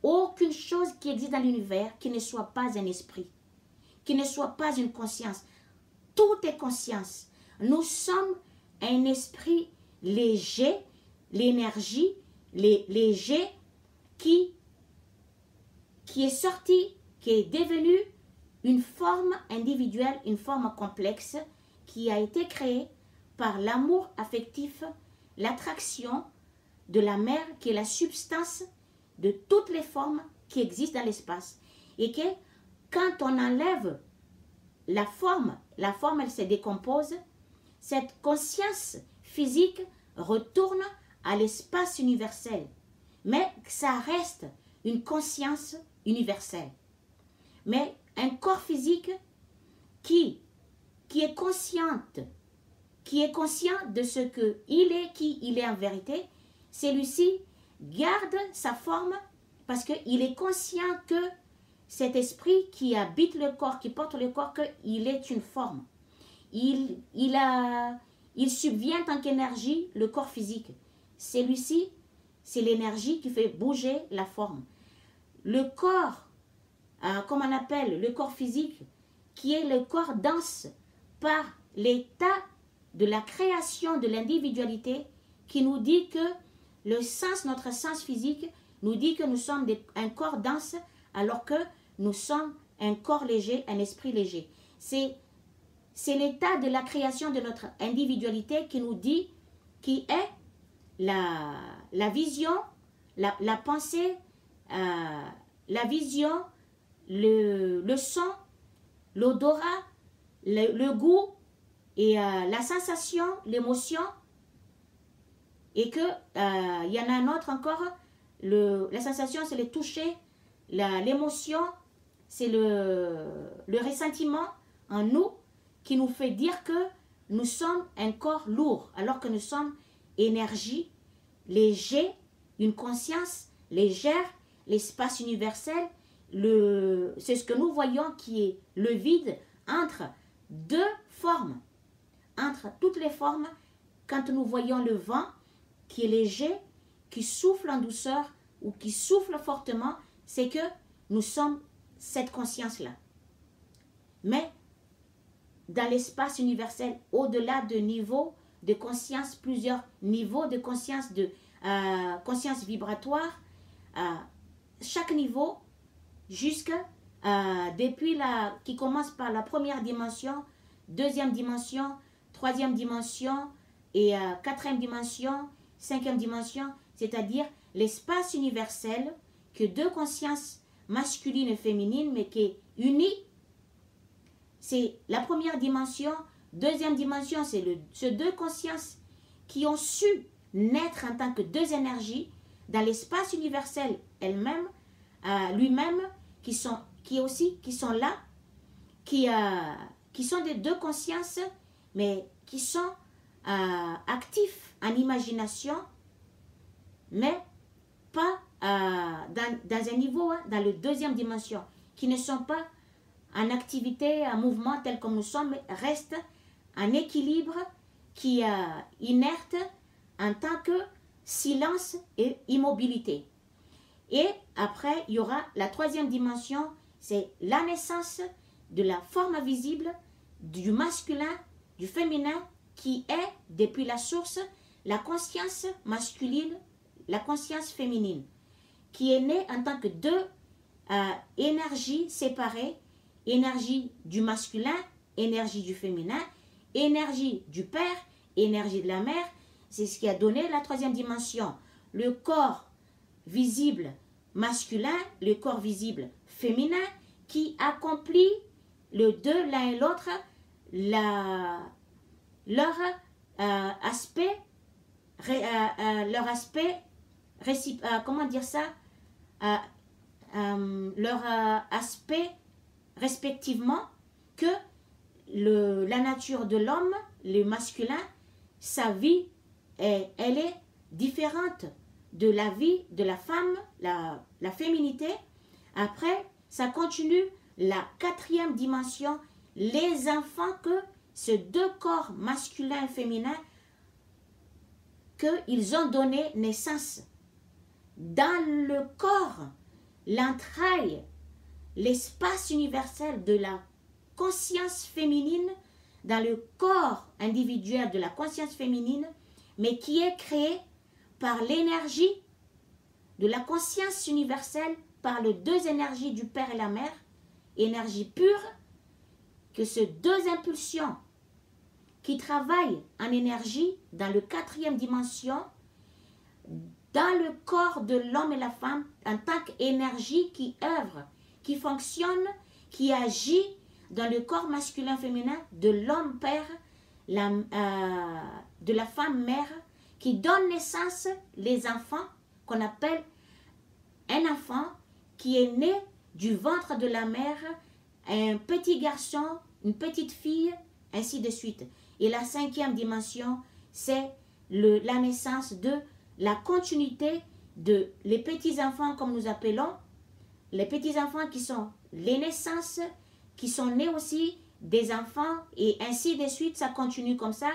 aucune chose qui existe dans l'univers qui ne soit pas un esprit, qui ne soit pas une conscience. Tout est conscience. Nous sommes un esprit léger, l'énergie léger qui est sorti, qui est devenu une forme individuelle, une forme complexe qui a été créée par l'amour affectif, l'attraction de la mère qui est la substance de toutes les formes qui existent dans l'espace. Et que quand on enlève la forme elle se décompose, cette conscience physique retourne à l'espace universel. Mais ça reste une conscience universelle. Mais un corps physique qui qui est consciente, qui est conscient de ce qu'il est, qui il est en vérité, celui-ci garde sa forme parce qu'il est conscient que cet esprit qui habite le corps, qui porte le corps, qu'il est une forme. Il subvient en tant qu'énergie le corps physique. Celui-ci, c'est l'énergie qui fait bouger la forme. Le corps, comme on appelle le corps physique, qui est le corps dense par l'état de la création de l'individualité, qui nous dit que notre sens physique nous dit que nous sommes un corps dense alors que nous sommes un corps léger, un esprit léger. C'est l'état de la création de notre individualité qui nous dit, qui est la vision, la pensée, la vision, le son, l'odorat, le goût et la sensation, l'émotion. Et que il y en a un autre encore, la sensation c'est le toucher, l'émotion c'est le ressentiment en nous qui nous fait dire que nous sommes un corps lourd alors que nous sommes énergie, léger, une conscience légère, l'espace universel, c'est ce que nous voyons qui est le vide entre deux formes, entre toutes les formes. Quand nous voyons le vent qui est léger, qui souffle en douceur ou qui souffle fortement, c'est que nous sommes cette conscience-là. Mais dans l'espace universel, au-delà de niveaux de conscience, plusieurs niveaux de conscience, conscience vibratoire, chaque niveau, depuis qui commence par la première dimension, deuxième dimension, troisième dimension et quatrième dimension, cinquième dimension, c'est-à-dire l'espace universel que deux consciences masculines et féminines, mais qui est unie. C'est la première dimension. Deuxième dimension, c'est ces deux consciences qui ont su naître en tant que deux énergies dans l'espace universel elle-même, lui-même, qui sont là, qui sont des deux consciences, mais qui sont actifs en imagination, mais pas dans un niveau, dans la deuxième dimension, qui ne sont pas en activité, en mouvement tel comme nous sommes, mais restent en équilibre, qui est inerte en tant que silence et immobilité. Et après, il y aura la troisième dimension, c'est la naissance de la forme visible, du masculin, du féminin, qui est, depuis la source, la conscience masculine, la conscience féminine, qui est née en tant que deux énergies séparées, énergie du masculin, énergie du féminin, énergie du père, énergie de la mère. C'est ce qui a donné la troisième dimension. Le corps visible masculin, le corps visible féminin, qui accomplit le deux, l'un et l'autre, leur aspect, comment dire ça, leur aspect respectivement, que la nature de l'homme, le masculin, sa vie, elle est différente de la vie de la femme, la féminité. Après, ça continue la quatrième dimension, les enfants que ces deux corps masculin et féminin, qu'ils ont donné naissance. Dans le corps, l'entraille, l'espace universel de la conscience féminine, dans le corps individuel de la conscience féminine, mais qui est créé par l'énergie de la conscience universelle, par les deux énergies du père et la mère, énergie pure, que ces deux impulsions qui travaillent en énergie dans la quatrième dimension, dans le corps de l'homme et la femme, en tant qu'énergie qui œuvre, qui fonctionne, qui agit dans le corps masculin-féminin de l'homme père, de la femme mère, qui donne naissance les enfants qu'on appelle un enfant qui est né du ventre de la mère, un petit garçon, une petite fille, ainsi de suite. Et la cinquième dimension, c'est la naissance de la continuité de les petits-enfants, comme nous appelons, les petits-enfants qui sont les naissances, qui sont nés aussi des enfants, et ainsi de suite, ça continue comme ça,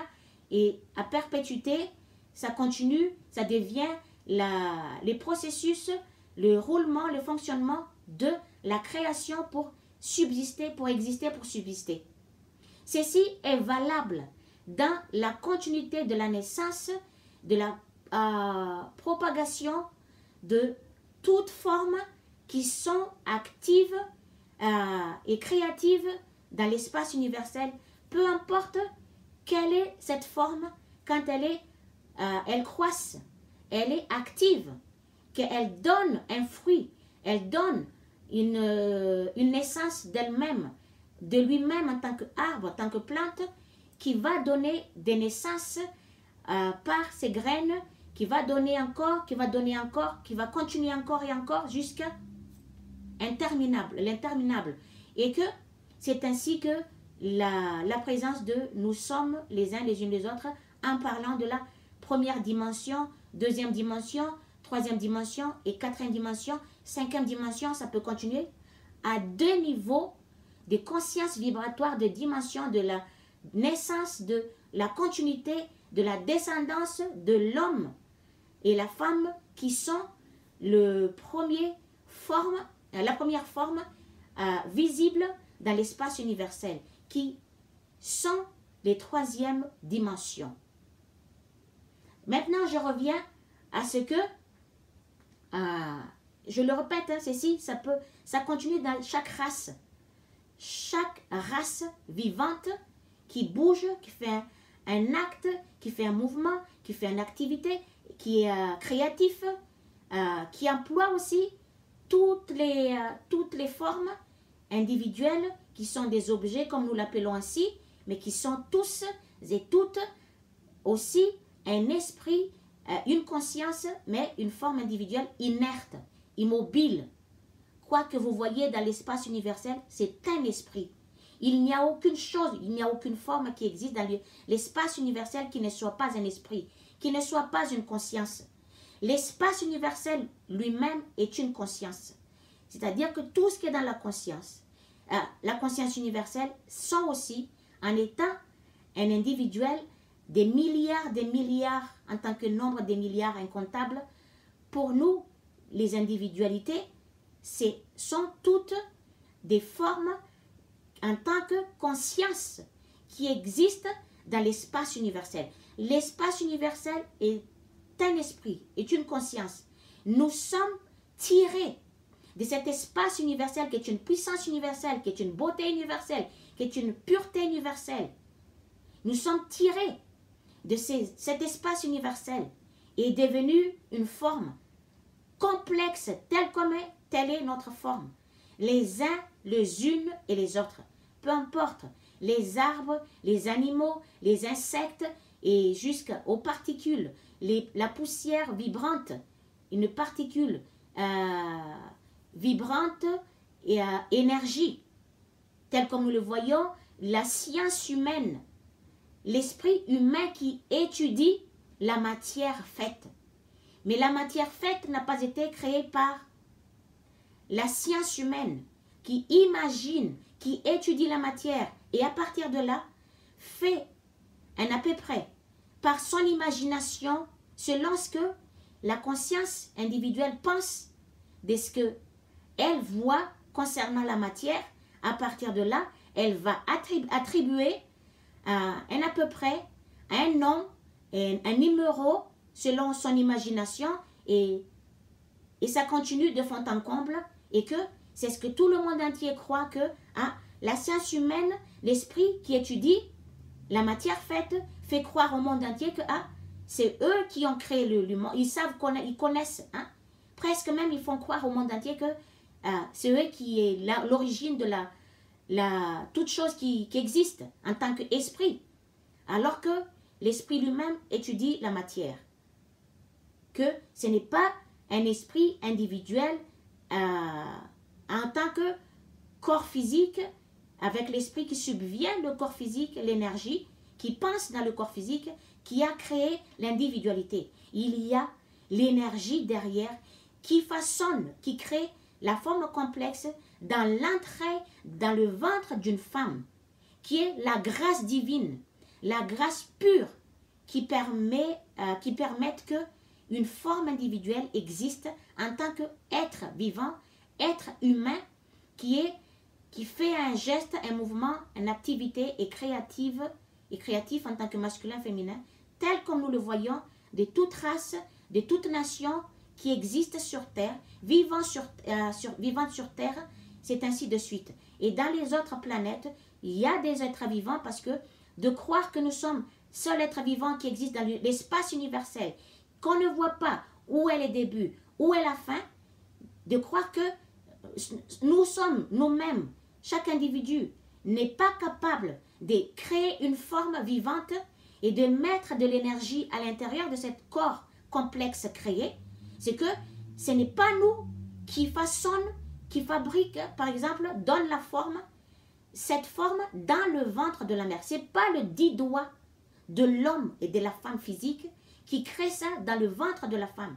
et à perpétuité, ça continue, ça devient les processus, le roulement, le fonctionnement de la création pour subsister, pour exister, pour subsister. Ceci est valable dans la continuité de la naissance, de la propagation de toutes formes qui sont actives et créatives dans l'espace universel, peu importe quelle est cette forme, quand elle croisse, elle est active, qu'elle donne un fruit, elle donne une naissance d'elle-même, de lui-même en tant qu'arbre, en tant que plante, qui va donner des naissances par ses graines, qui va donner encore, qui va donner encore, qui va continuer encore et encore jusqu'à l'interminable. Et que c'est ainsi que la présence de nous sommes les uns les unes les autres, en parlant de la première dimension, deuxième dimension, troisième dimension et quatrième dimension, cinquième dimension, ça peut continuer à 2 niveaux de conscience vibratoire, de dimension de la naissance, de la continuité, de la descendance de l'homme et la femme qui sont la première forme visible dans l'espace universel, qui sont les troisièmes dimensions. Maintenant, je reviens à ce que, je le répète, ceci, ça continue dans chaque race. Chaque race vivante qui bouge, qui fait un acte, qui fait un mouvement, qui fait une activité, qui est créatif, qui emploie aussi toutes les formes individuelles qui sont des objets, comme nous l'appelons ainsi, mais qui sont tous et toutes aussi un esprit, une conscience, mais une forme individuelle inerte, immobile. Quoi que vous voyez dans l'espace universel, c'est un esprit. Il n'y a aucune chose, il n'y a aucune forme qui existe dans l'espace universel qui ne soit pas un esprit, qui ne soit pas une conscience. L'espace universel lui-même est une conscience. C'est-à-dire que tout ce qui est dans la conscience universelle, sont aussi, en étant un individuel, des milliards, en tant que nombre des milliards incomptables. Pour nous, les individualités, sont toutes des formes en tant que conscience qui existent dans l'espace universel. L'espace universel est un esprit, est une conscience. Nous sommes tirés de cet espace universel qui est une puissance universelle, qui est une beauté universelle, qui est une pureté universelle. Nous sommes tirés de cet espace universel et est devenu une forme complexe, telle est notre forme. Les uns, les unes et les autres. Peu importe, les arbres, les animaux, les insectes et jusqu'aux particules, la poussière vibrante, une particule vibrante et énergie, tel comme nous le voyons, la science humaine, l'esprit humain qui étudie la matière faite. Mais la matière faite n'a pas été créée par la science humaine qui imagine, qui étudie la matière et à partir de là, fait un à peu près par son imagination selon ce que la conscience individuelle pense de ce qu'elle voit concernant la matière. À partir de là, elle va attribuer un à peu près, un nom, un numéro selon son imagination et ça continue de fond en comble et que c'est ce que tout le monde entier croit que la science humaine, l'esprit qui étudie la matière faite fait croire au monde entier que c'est eux qui ont créé le monde. Ils connaissent, presque même ils font croire au monde entier que c'est eux qui est l'origine de toute chose qui existe en tant qu'esprit. Alors que l'esprit lui-même étudie la matière. Que ce n'est pas un esprit individuel en tant que corps physique avec l'esprit qui subvient le corps physique, l'énergie, qui pense dans le corps physique, qui a créé l'individualité. Il y a l'énergie derrière qui façonne, qui crée la forme complexe dans l'entraille, dans le ventre d'une femme, qui est la grâce divine, la grâce pure qui permettent que une forme individuelle existe en tant qu'être vivant, être humain, qui fait un geste, un mouvement, une activité et créatif en tant que masculin, féminin, tel comme nous le voyons de toute race, de toute nation qui existe sur Terre, vivant sur Terre, c'est ainsi de suite. Et dans les autres planètes, il y a des êtres vivants parce que de croire que nous sommes seul être vivant qui existe dans l'espace universel, qu'on ne voit pas où est le début, où est la fin, de croire que nous sommes nous-mêmes, chaque individu n'est pas capable de créer une forme vivante et de mettre de l'énergie à l'intérieur de ce corps complexe créé, c'est que ce n'est pas nous qui façonne, qui fabrique, par exemple, donne la forme, cette forme dans le ventre de la mère. Ce n'est pas le 10 doigts de l'homme et de la femme physique qui crée ça dans le ventre de la femme.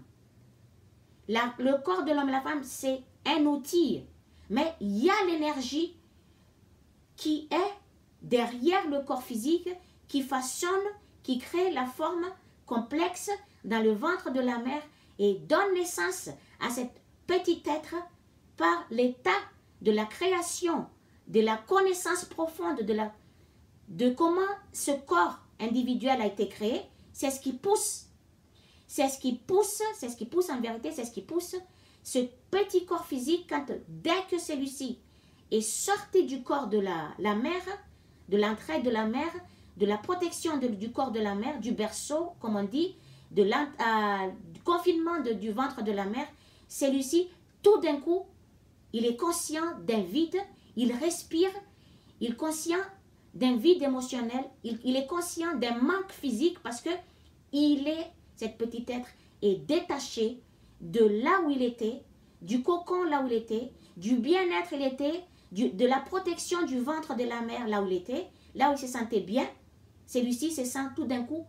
Le corps de l'homme et la femme, c'est un outil, mais il y a l'énergie qui est derrière le corps physique, qui façonne, qui crée la forme complexe dans le ventre de la mère et donne naissance à cet petit être par l'état de la création, de la connaissance profonde de comment ce corps individuel a été créé. C'est ce qui pousse, en vérité, c'est ce qui pousse ce petit corps physique dès que celui-ci est sorti du corps de la mère, de l'entraille de la mère, de la protection du corps de la mère, du berceau, comme on dit, du confinement du ventre de la mère, celui-ci, tout d'un coup, il est conscient d'un vide, il respire, il est conscient d'un vide émotionnel, il est conscient d'un manque physique parce que cet petit être est détaché de là où il était, du cocon là où il était, du bien-être il était, de la protection du ventre de la mère là où il était, là où il se sentait bien. Celui-ci se sent tout d'un coup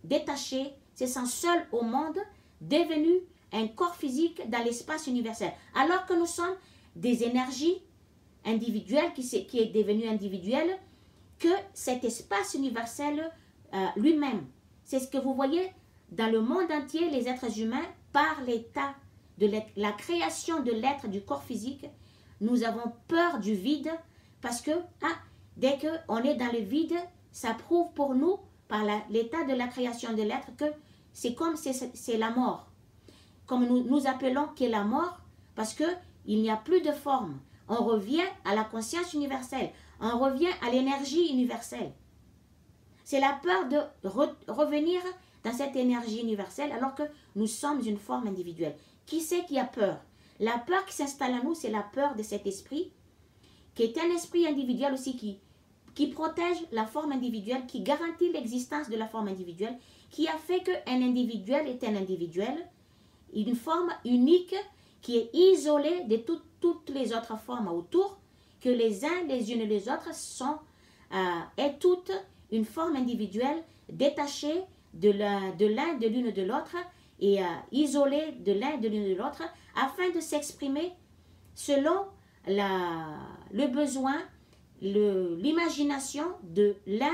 détaché, se sent seul au monde, devenu un corps physique dans l'espace universel. Alors que nous sommes des énergies individuelles qui est devenu individuel, que cet espace universel lui-même. C'est ce que vous voyez dans le monde entier, les êtres humains, par l'état de la création de l'être du corps physique, nous avons peur du vide parce que dès qu'on est dans le vide, ça prouve pour nous, par l'état de la création de l'être, que c'est la mort. Comme nous appelons qu'est la mort, parce qu'il n'y a plus de forme. On revient à la conscience universelle, on revient à l'énergie universelle. C'est la peur de revenir dans cette énergie universelle alors que nous sommes une forme individuelle. Qui c'est qui a peur? La peur qui s'installe en nous, c'est la peur de cet esprit, qui est un esprit individuel aussi qui protège la forme individuelle, qui garantit l'existence de la forme individuelle, qui a fait qu'un individuel est un individuel, une forme unique qui est isolée de toutes les autres formes autour, que les uns, les unes et les autres sont et toutes une forme individuelle détachée de l'une de l'autre et isolée de l'un de l'une de l'autre afin de s'exprimer selon le besoin, l'imagination de l'un,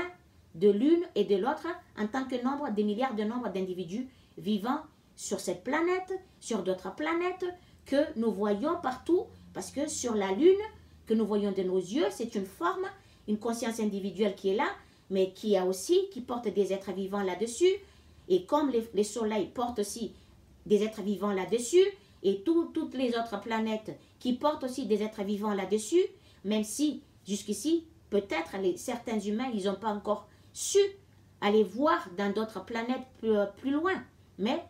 de l'une et de l'autre en tant que des milliards de nombres d'individus vivant sur cette planète, sur d'autres planètes que nous voyons partout, parce que sur la Lune, que nous voyons de nos yeux, c'est une forme, une conscience individuelle qui est là, mais qui porte des êtres vivants là-dessus, et comme les soleils portent aussi des êtres vivants là-dessus, et toutes les autres planètes qui portent aussi des êtres vivants là-dessus, même si jusqu'ici, peut-être certains humains, ils n'ont pas encore su aller voir dans d'autres planètes plus loin, mais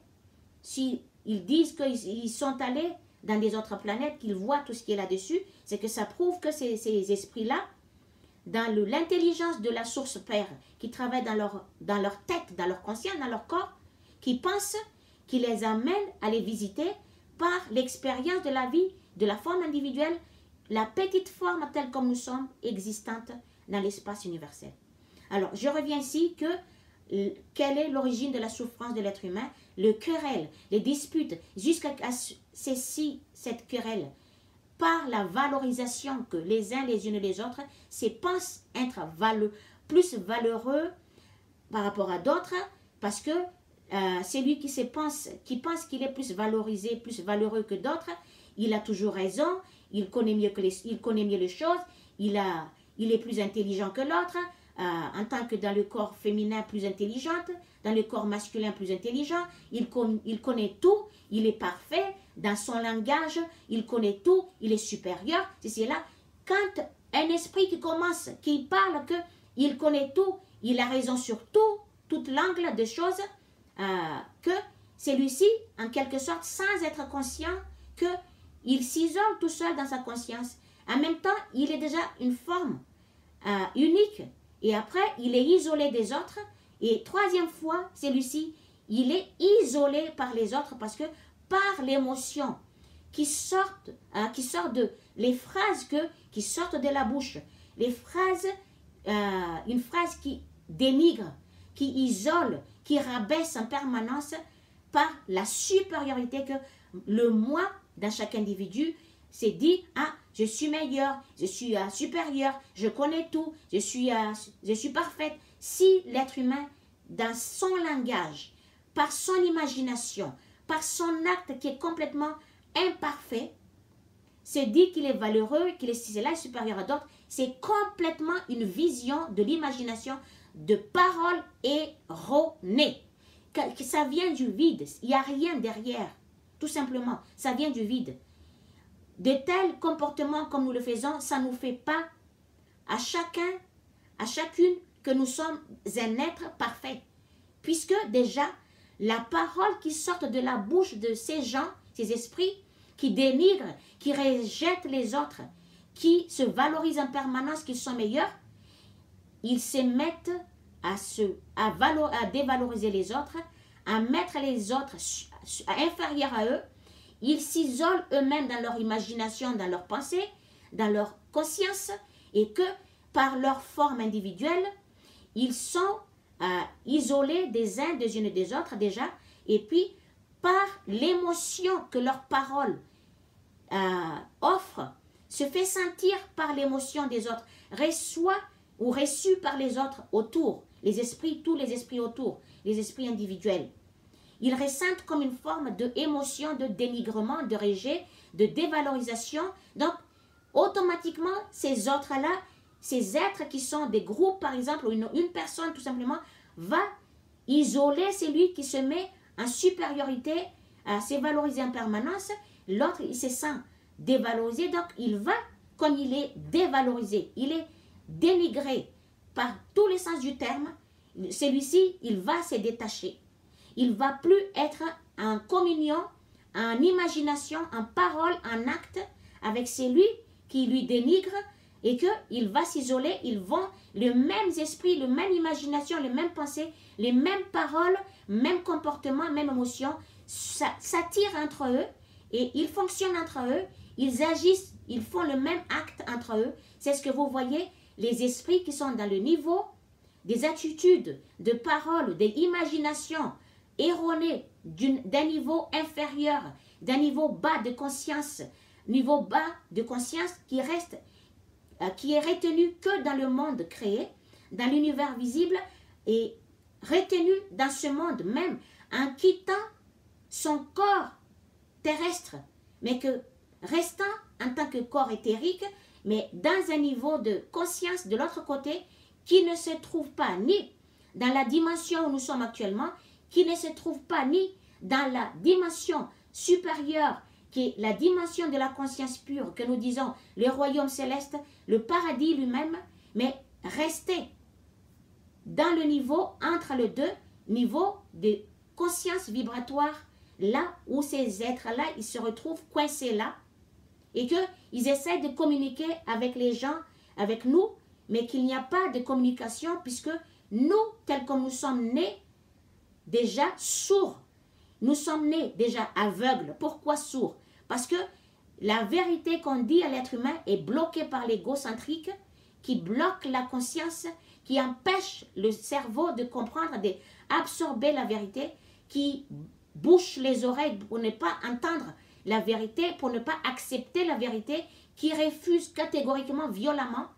si ils disent qu'ils sont allés dans des autres planètes, qu'ils voient tout ce qui est là-dessus, c'est que ça prouve que ces esprits-là, dans l'intelligence de la source Père, qui travaille dans leur tête, dans leur conscience, dans leur corps, qui pensent, qui les amène à les visiter par l'expérience de la vie, de la forme individuelle, la petite forme telle comme nous sommes existante dans l'espace universel. Alors, je reviens ici que quelle est l'origine de la souffrance de l'être humain? Le querelle, les disputes, jusqu'à cette querelle, par la valorisation que les uns les unes et les autres pensent être plus valeureux par rapport à d'autres, parce que celui qui pense qu'il est plus valorisé, plus valeureux que d'autres, il a toujours raison, il connaît mieux les choses, il est plus intelligent que l'autre, en tant que dans le corps féminin plus intelligente, dans le corps masculin plus intelligent, il connaît tout, il est parfait, dans son langage, il connaît tout, il est supérieur, c'est là. Quand un esprit qui parle que il connaît tout, il a raison sur tout, toute l'angle de choses, que celui-ci, en quelque sorte, sans être conscient, qu'il s'isole tout seul dans sa conscience. En même temps, il est déjà une forme unique. Et après, il est isolé des autres. Et troisième fois, celui-ci, il est isolé par les autres parce que par l'émotion qui sortent de les phrases qui sortent de la bouche, les phrases, une phrase qui dénigre, qui isole, qui rabaisse en permanence par la supériorité que le moi dans chaque individu s'est dit, ah, je suis meilleur, je suis supérieur, je connais tout, je suis parfaite. Si l'être humain, dans son langage, par son imagination, par son acte qui est complètement imparfait, se dit qu'il est valeureux, qu'il est supérieur à d'autres, c'est complètement une vision de l'imagination de paroles erronées. Que ça vient du vide, il n'y a rien derrière, tout simplement, ça vient du vide. De tels comportements comme nous le faisons, ça ne nous fait pas à chacune que nous sommes un être parfait. Puisque déjà, la parole qui sort de la bouche de ces gens, ces esprits, qui dénigrent, qui rejettent les autres, qui se valorisent en permanence, qui sont meilleurs, ils se mettent à dévaloriser les autres, à mettre les autres inférieurs à eux. Ils s'isolent eux-mêmes dans leur imagination, dans leur pensée, dans leur conscience, et que par leur forme individuelle, ils sont isolés des uns, des unes et des autres déjà, et puis par l'émotion que leur parole offre, se fait sentir par l'émotion des autres, reçoit ou reçu par les autres autour, les esprits, tous les esprits autour, les esprits individuels. Ils ressentent comme une forme d'émotion, de dénigrement, de rejet, de dévalorisation. Donc, automatiquement, ces autres-là, ces êtres qui sont des groupes, par exemple, ou une personne tout simplement, va isoler celui qui se met en supériorité, à se valoriser en permanence. L'autre, il se sent dévalorisé, donc il va, comme il est dévalorisé, il est dénigré par tous les sens du terme, celui-ci, il va se détacher. Il ne va plus être en communion, en imagination, en parole, en acte avec celui qui lui dénigre et qu'il va s'isoler. Ils vont, le même esprit, la même imagination, les mêmes pensées, les mêmes paroles, même comportement, même émotion, s'attirent entre eux et ils fonctionnent entre eux, ils agissent, ils font le même acte entre eux. C'est ce que vous voyez, les esprits qui sont dans le niveau des attitudes, de paroles, des imaginations erronées d'un niveau inférieur, d'un niveau bas de conscience qui reste, qui est retenu que dans le monde créé, dans l'univers visible et retenu dans ce monde même en quittant son corps terrestre, mais que restant en tant que corps éthérique, mais dans un niveau de conscience de l'autre côté qui ne se trouve pas ni dans la dimension où nous sommes actuellement, qui ne se trouve pas ni dans la dimension supérieure, qui est la dimension de la conscience pure, que nous disons le royaume céleste, le paradis lui-même, mais rester dans le niveau, entre les deux niveaux de conscience vibratoire, là où ces êtres-là, ils se retrouvent coincés là, et qu'ils essaient de communiquer avec les gens, avec nous, mais qu'il n'y a pas de communication, puisque nous, tels que nous sommes nés, déjà sourds, nous sommes nés déjà aveugles. Pourquoi sourds? Parce que la vérité qu'on dit à l'être humain est bloquée par l'égocentrique qui bloque la conscience, qui empêche le cerveau de comprendre, d'absorber la vérité, qui bouche les oreilles pour ne pas entendre la vérité, pour ne pas accepter la vérité, qui refuse catégoriquement, violemment,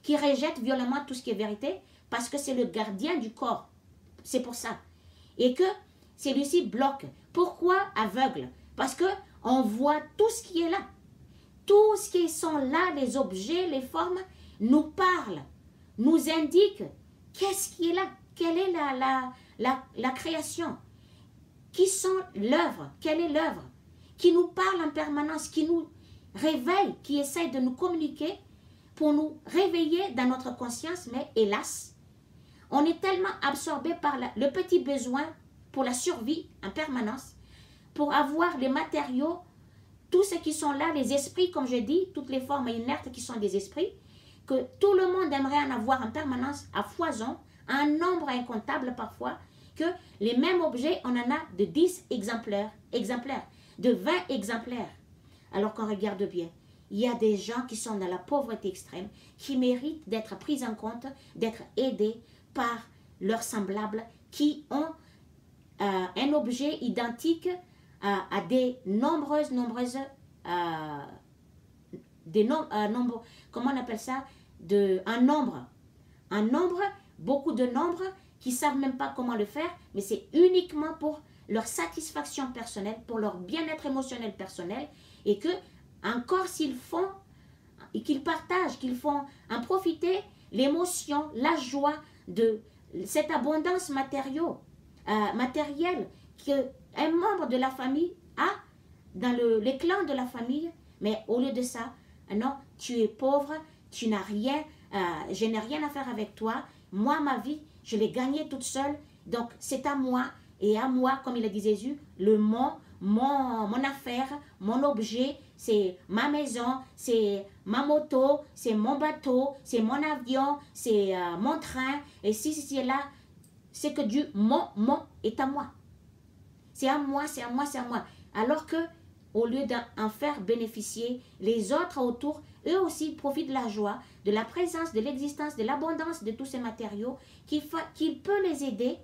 qui rejette violemment tout ce qui est vérité, parce que c'est le gardien du corps. C'est pour ça. Et que celui-ci bloque. Pourquoi aveugle? Parce que on voit tout ce qui est là. Tout ce qui sont là, les objets, les formes, nous parlent, nous indiquent qu'est-ce qui est là, quelle est la création, qui sont l'œuvre, quelle est l'œuvre, qui nous parle en permanence, qui nous réveille, qui essaye de nous communiquer pour nous réveiller dans notre conscience, mais hélas, on est tellement absorbé par le petit besoin pour la survie en permanence, pour avoir les matériaux, tous ceux qui sont là, les esprits, comme je dis, toutes les formes inertes qui sont des esprits, que tout le monde aimerait en avoir en permanence à foison, un nombre incontable parfois, que les mêmes objets, on en a de 10 exemplaires, de 20 exemplaires. Alors qu'on regarde bien, il y a des gens qui sont dans la pauvreté extrême, qui méritent d'être pris en compte, d'être aidés par leurs semblables, qui ont un objet identique à des nombreuses, comment on appelle ça, un nombre, beaucoup de nombres qui ne savent même pas comment le faire, mais c'est uniquement pour leur satisfaction personnelle, pour leur bien-être émotionnel personnel, et que, encore s'ils font, et qu'ils partagent, qu'ils font en profiter l'émotion, la joie de cette abondance matérielle qu'un membre de la famille a dans les clans de la famille, mais au lieu de ça, non, tu es pauvre, tu n'as rien, je n'ai rien à faire avec toi, moi, ma vie, je l'ai gagnée toute seule, donc c'est à moi, et à moi, comme il a dit Jésus, mon affaire, mon objet, c'est ma maison, c'est ma moto, c'est mon bateau, c'est mon avion, c'est mon train, et si c'est là, c'est que Dieu, mon est à moi. C'est à moi, c'est à moi, c'est à moi. Alors que, au lieu d'en faire bénéficier les autres autour, eux aussi profitent de la joie, de la présence, de l'existence, de l'abondance de tous ces matériaux qui peut les aider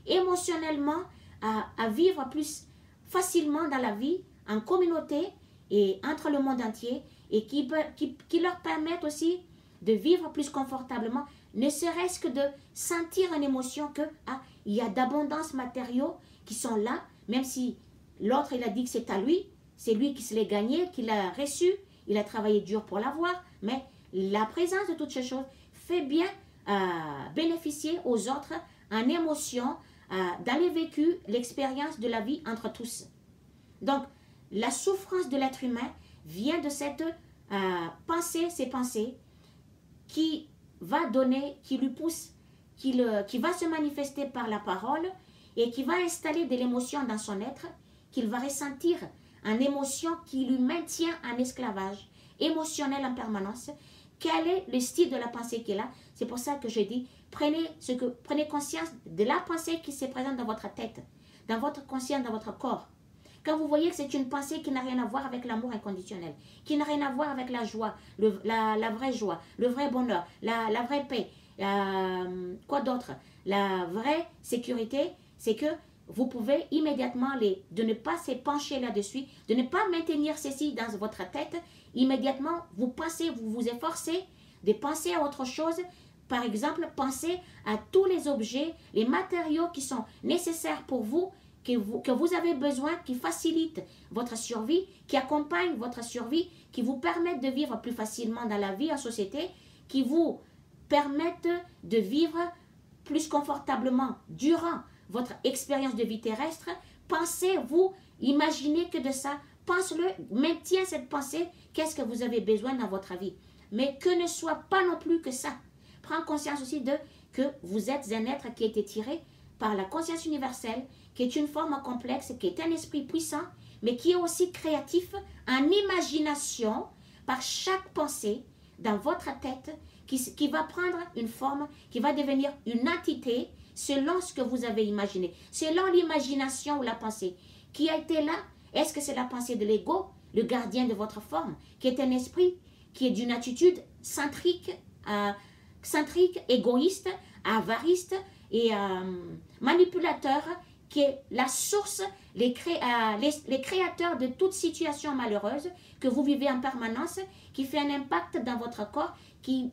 émotionnellement à vivre plus facilement dans la vie, en communauté et entre le monde entier, et qui leur permettent aussi de vivre plus confortablement, ne serait-ce que de sentir une émotion que il y a d'abondance matériaux qui sont là, même si l'autre il a dit que c'est à lui, c'est lui qui se l'est gagné, qui l'a reçu, il a travaillé dur pour l'avoir, mais la présence de toutes ces choses fait bien bénéficier aux autres en émotion, dans les vécus, l'expérience de la vie entre tous. Donc, la souffrance de l'être humain vient de cette pensée, ces pensées qui va donner, qui lui pousse, qui va se manifester par la parole et qui va installer de l'émotion dans son être, qu'il va ressentir en émotion qui lui maintient en esclavage émotionnel en permanence. Quel est le style de la pensée qui est là? C'est pour ça que je dis, prenez conscience de la pensée qui se présente dans votre tête, dans votre conscience, dans votre corps. Quand vous voyez que c'est une pensée qui n'a rien à voir avec l'amour inconditionnel, qui n'a rien à voir avec la joie, la vraie joie, le vrai bonheur, la vraie paix, quoi d'autre, la vraie sécurité, c'est que vous pouvez immédiatement de ne pas se pencher là-dessus, de ne pas maintenir ceci dans votre tête. Immédiatement, vous vous efforcez de penser à autre chose. Par exemple, pensez à tous les objets, les matériaux qui sont nécessaires pour vous, que vous avez besoin, qui facilitent votre survie, qui accompagnent votre survie, qui vous permettent de vivre plus facilement dans la vie en société, qui vous permettent de vivre plus confortablement durant votre expérience de vie terrestre. Pensez-vous, imaginez que de ça, pense-le, maintiens cette pensée, qu'est-ce que vous avez besoin dans votre vie. Mais que ne soit pas non plus que ça. Prends conscience aussi que vous êtes un être qui a été tiré par la conscience universelle, qui est une forme complexe, qui est un esprit puissant, mais qui est aussi créatif en imagination par chaque pensée dans votre tête, qui va prendre une forme, qui va devenir une entité selon ce que vous avez imaginé, selon l'imagination ou la pensée. Qui a été là? Est-ce que c'est la pensée de l'ego? le gardien de votre forme, qui est un esprit qui est d'une attitude centrique, égoïste, avariste et manipulateur, qui est la source, les créateurs de toute situation malheureuse que vous vivez en permanence, qui fait un impact dans votre corps, qui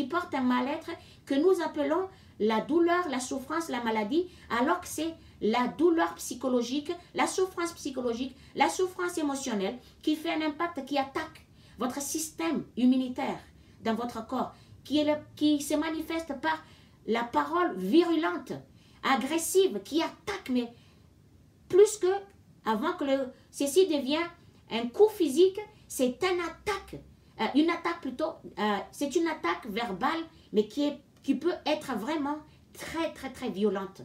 porte un mal-être que nous appelons la douleur, la souffrance, la maladie, alors que c'est la douleur psychologique, la souffrance psychologique, la souffrance émotionnelle qui fait un impact, qui attaque votre système immunitaire dans votre corps, qui se manifeste par la parole virulente, agressive, qui attaque, mais plus que avant que ceci devienne un coup physique, c'est une attaque plutôt, c'est une attaque verbale, mais qui peut être vraiment très, très, très violente.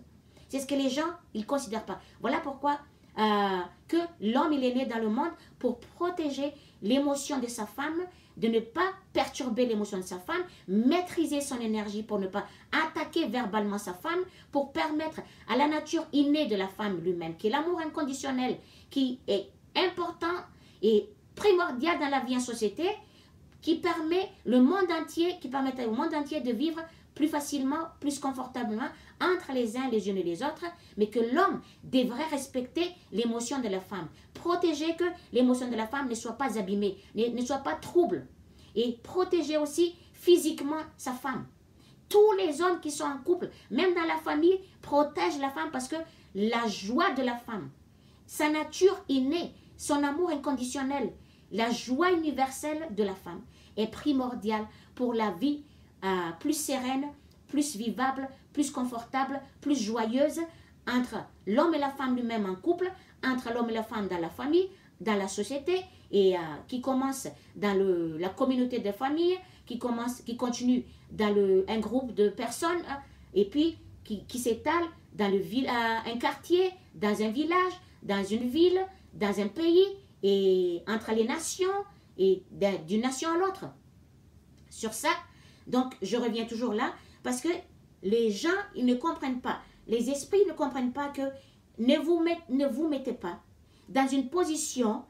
C'est ce que les gens, ils ne considèrent pas. Voilà pourquoi que l'homme, il est né dans le monde pour protéger l'émotion de sa femme, de ne pas perturber l'émotion de sa femme, maîtriser son énergie pour ne pas attaquer verbalement sa femme, pour permettre à la nature innée de la femme lui-même, qui est l'amour inconditionnel, qui est important et primordial dans la vie en société, qui permet au monde entier de vivre plus facilement, plus confortablement entre les uns les unes et les autres, mais que l'homme devrait respecter l'émotion de la femme, protéger que l'émotion de la femme ne soit pas abîmée, ne soit pas trouble, et protéger aussi physiquement sa femme. Tous les hommes qui sont en couple, même dans la famille, protègent la femme parce que la joie de la femme, sa nature innée, son amour inconditionnel, la joie universelle de la femme est primordiale pour la vie plus sereine, plus vivable, plus confortable, plus joyeuse entre l'homme et la femme lui-même en couple, entre l'homme et la femme dans la famille, dans la société, et qui commence dans la communauté de famille, qui continue dans un groupe de personnes, et puis qui s'étale dans un quartier, dans un village, dans une ville, dans un pays, et entre les nations, et d'une nation à l'autre. Sur ça, donc je reviens toujours là, parce que les gens, ils ne comprennent pas, les esprits ne comprennent pas que ne vous mettez pas dans une position,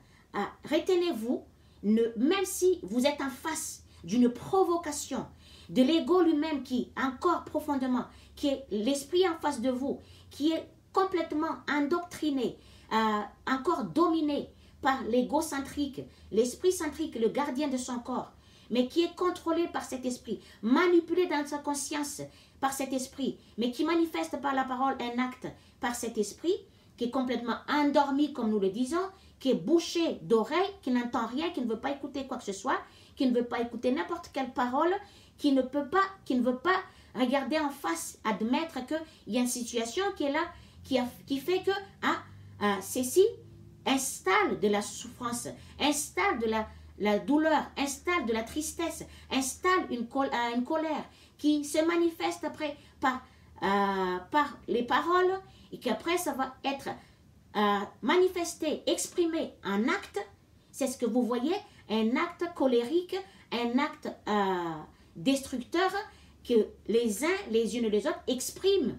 retenez-vous, même si vous êtes en face d'une provocation, de l'ego lui-même qui, encore profondément, qui est l'esprit en face de vous, qui est complètement endoctriné, encore dominé par l'égocentrique, l'esprit centrique, le gardien de son corps, mais qui est contrôlé par cet esprit, manipulé dans sa conscience par cet esprit, mais qui manifeste par la parole un acte par cet esprit, qui est complètement endormi, comme nous le disons, qui est bouché d'oreilles, qui n'entend rien, qui ne veut pas écouter quoi que ce soit, qui ne veut pas écouter n'importe quelle parole, qui ne veut pas regarder en face, admettre qu'il y a une situation qui est là, qui fait que ceci installe de la souffrance, installe de la douleur, installe de la tristesse, installe une colère qui se manifeste après par les paroles, et qu'après ça va être manifesté, exprimé en acte. C'est ce que vous voyez, un acte colérique, un acte destructeur que les uns, les unes et les autres expriment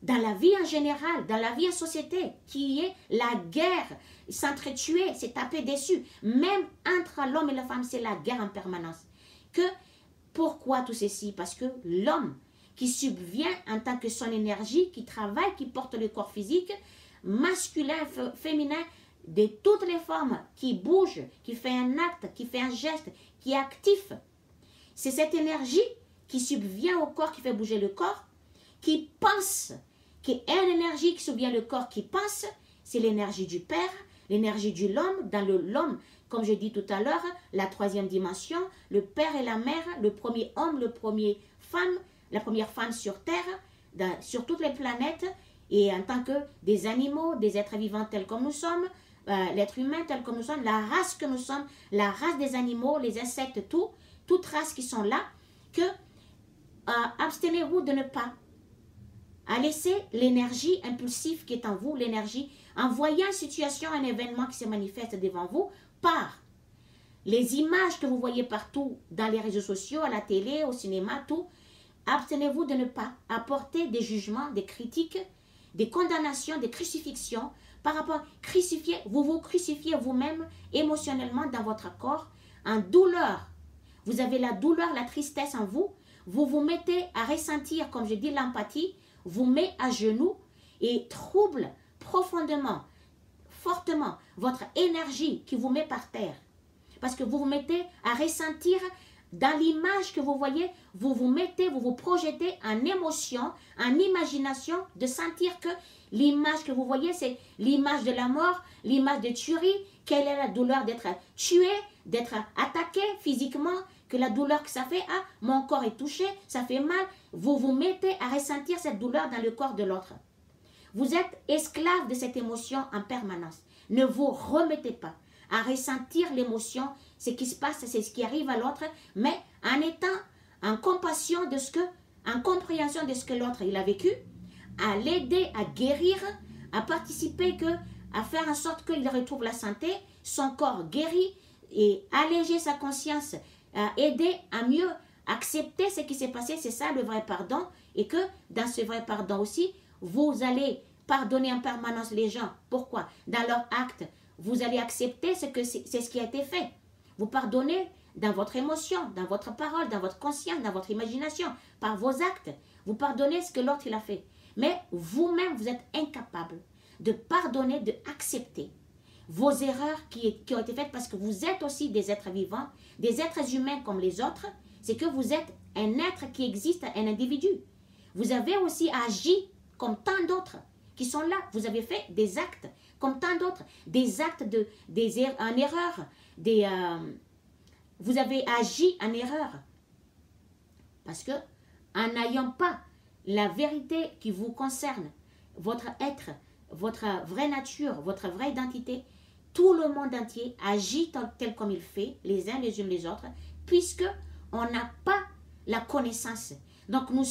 dans la vie en général, dans la vie en société, qui est la guerre, s'entretuer, se taper dessus. Même entre l'homme et la femme, c'est la guerre en permanence. Pourquoi tout ceci? Parce que l'homme qui subvient en tant que son énergie, qui travaille, qui porte le corps physique, masculin, féminin, de toutes les formes, qui bouge, qui fait un acte, qui fait un geste, qui est actif. C'est cette énergie qui subvient au corps, qui fait bouger le corps, qui pense, qui est une énergie qui subvient le corps, qui pense, c'est l'énergie du Père, l'énergie de l'homme, dans l'homme, comme je dis tout à l'heure, la troisième dimension, le Père et la Mère, le premier homme, la première femme sur Terre, sur toutes les planètes, et en tant que des animaux, des êtres vivants tels comme nous sommes, l'être humain tel comme nous sommes, la race que nous sommes, la race des animaux, les insectes, toutes races qui sont là, abstenez-vous de ne pas laisser l'énergie impulsive qui est en vous, l'énergie, en voyant une situation, un événement qui se manifeste devant vous, par les images que vous voyez partout dans les réseaux sociaux, à la télé, au cinéma, tout, abstenez-vous de ne pas apporter des jugements, des critiques, des condamnations, des crucifixions par rapport, crucifier, vous vous crucifiez vous-même émotionnellement dans votre corps, en douleur. Vous avez la douleur, la tristesse en vous. Vous vous mettez à ressentir, comme je dis, l'empathie, vous met à genoux et trouble profondément, fortement votre énergie qui vous met par terre. Parce que vous vous mettez à ressentir dans l'image que vous voyez, vous vous mettez, vous vous projetez en émotion, en imagination, de sentir que l'image que vous voyez, c'est l'image de la mort, l'image de tuerie. Quelle est la douleur d'être tué, d'être attaqué physiquement, que la douleur que ça fait, ah, mon corps est touché, ça fait mal. Vous vous mettez à ressentir cette douleur dans le corps de l'autre. Vous êtes esclave de cette émotion en permanence. Ne vous remettez pas à ressentir l'émotion, ce qui se passe, c'est ce qui arrive à l'autre, mais en étant en compassion de ce que, en compréhension de ce que l'autre il a vécu, à l'aider à guérir, à participer à faire en sorte qu'il retrouve la santé, son corps guéri et alléger sa conscience, aider à mieux accepter ce qui s'est passé, c'est ça le vrai pardon, et que dans ce vrai pardon aussi, vous allez pardonner en permanence les gens. Pourquoi? Dans leur acte, vous allez accepter c'est ce qui a été fait. Vous pardonnez dans votre émotion, dans votre parole, dans votre conscience, dans votre imagination, par vos actes. Vous pardonnez ce que l'autre il a fait. Mais vous-même, vous êtes incapable de pardonner, d'accepter vos erreurs qui ont été faites parce que vous êtes aussi des êtres vivants, des êtres humains comme les autres. C'est que vous êtes un être qui existe, un individu. Vous avez aussi agi comme tant d'autres qui sont là. Vous avez fait des actes comme tant d'autres, des actes en erreur, vous avez agi en erreur. Parce que en n'ayant pas la vérité qui vous concerne, votre être, votre vraie nature, votre vraie identité, tout le monde entier agit tel comme il fait, les uns les unes les autres, puisque on n'a pas la connaissance. Donc nous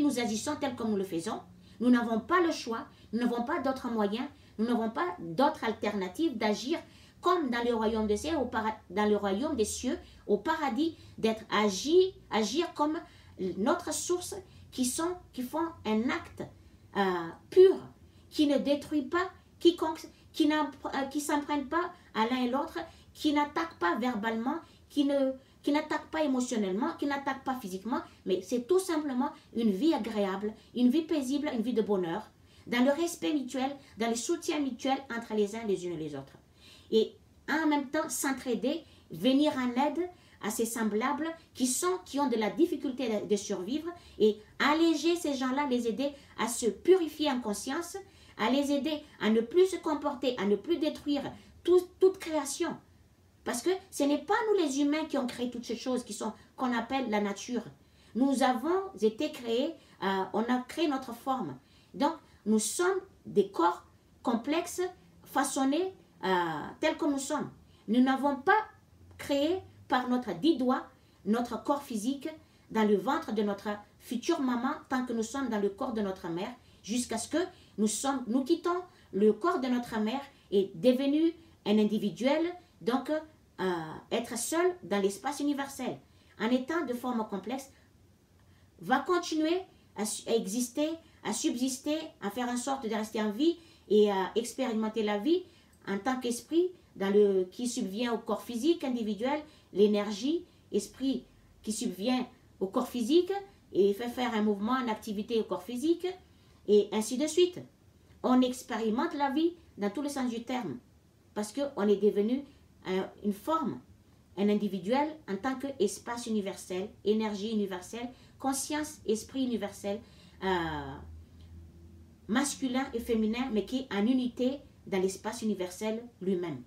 nous agissons tel comme nous le faisons. Nous n'avons pas le choix, nous n'avons pas d'autres moyens, nous n'avons pas d'autres alternatives d'agir comme dans le royaume des cieux, dans le royaume des cieux, au paradis, agir comme notre source, qui font un acte pur, qui ne détruit pas quiconque, qui s'en prennent pas à l'un et l'autre, qui n'attaquent pas verbalement, qui n'attaquent pas émotionnellement, qui n'attaquent pas physiquement, mais c'est tout simplement une vie agréable, une vie paisible, une vie de bonheur, dans le respect mutuel, dans le soutien mutuel entre les uns les unes et les autres. Et en même temps, s'entraider, venir en aide à ces semblables qui ont de la difficulté de survivre et alléger ces gens-là, les aider à se purifier en conscience, à les aider à ne plus se comporter, à ne plus détruire toute création. Parce que ce n'est pas nous les humains qui ont créé toutes ces choses qu'on appelle la nature. Nous avons été créés, on a créé notre forme. Donc, nous sommes des corps complexes, façonnés tels que nous sommes. Nous n'avons pas créé par notre 10 doigts notre corps physique dans le ventre de notre future maman tant que nous sommes dans le corps de notre mère, jusqu'à ce que nous quittons le corps de notre mère et devenu un individuel, donc être seul dans l'espace universel, en étant de forme complexe, va continuer à exister, à subsister, à faire en sorte de rester en vie et à expérimenter la vie en tant qu'esprit qui subvient au corps physique individuel, l'énergie, esprit qui subvient au corps physique et fait faire un mouvement, une activité au corps physique, et ainsi de suite. On expérimente la vie dans tous les sens du terme, parce qu'on est devenu une forme, un individuel en tant qu'espace universel, énergie universelle, conscience, esprit universel, masculin et féminin, mais qui est en unité dans l'espace universel lui-même.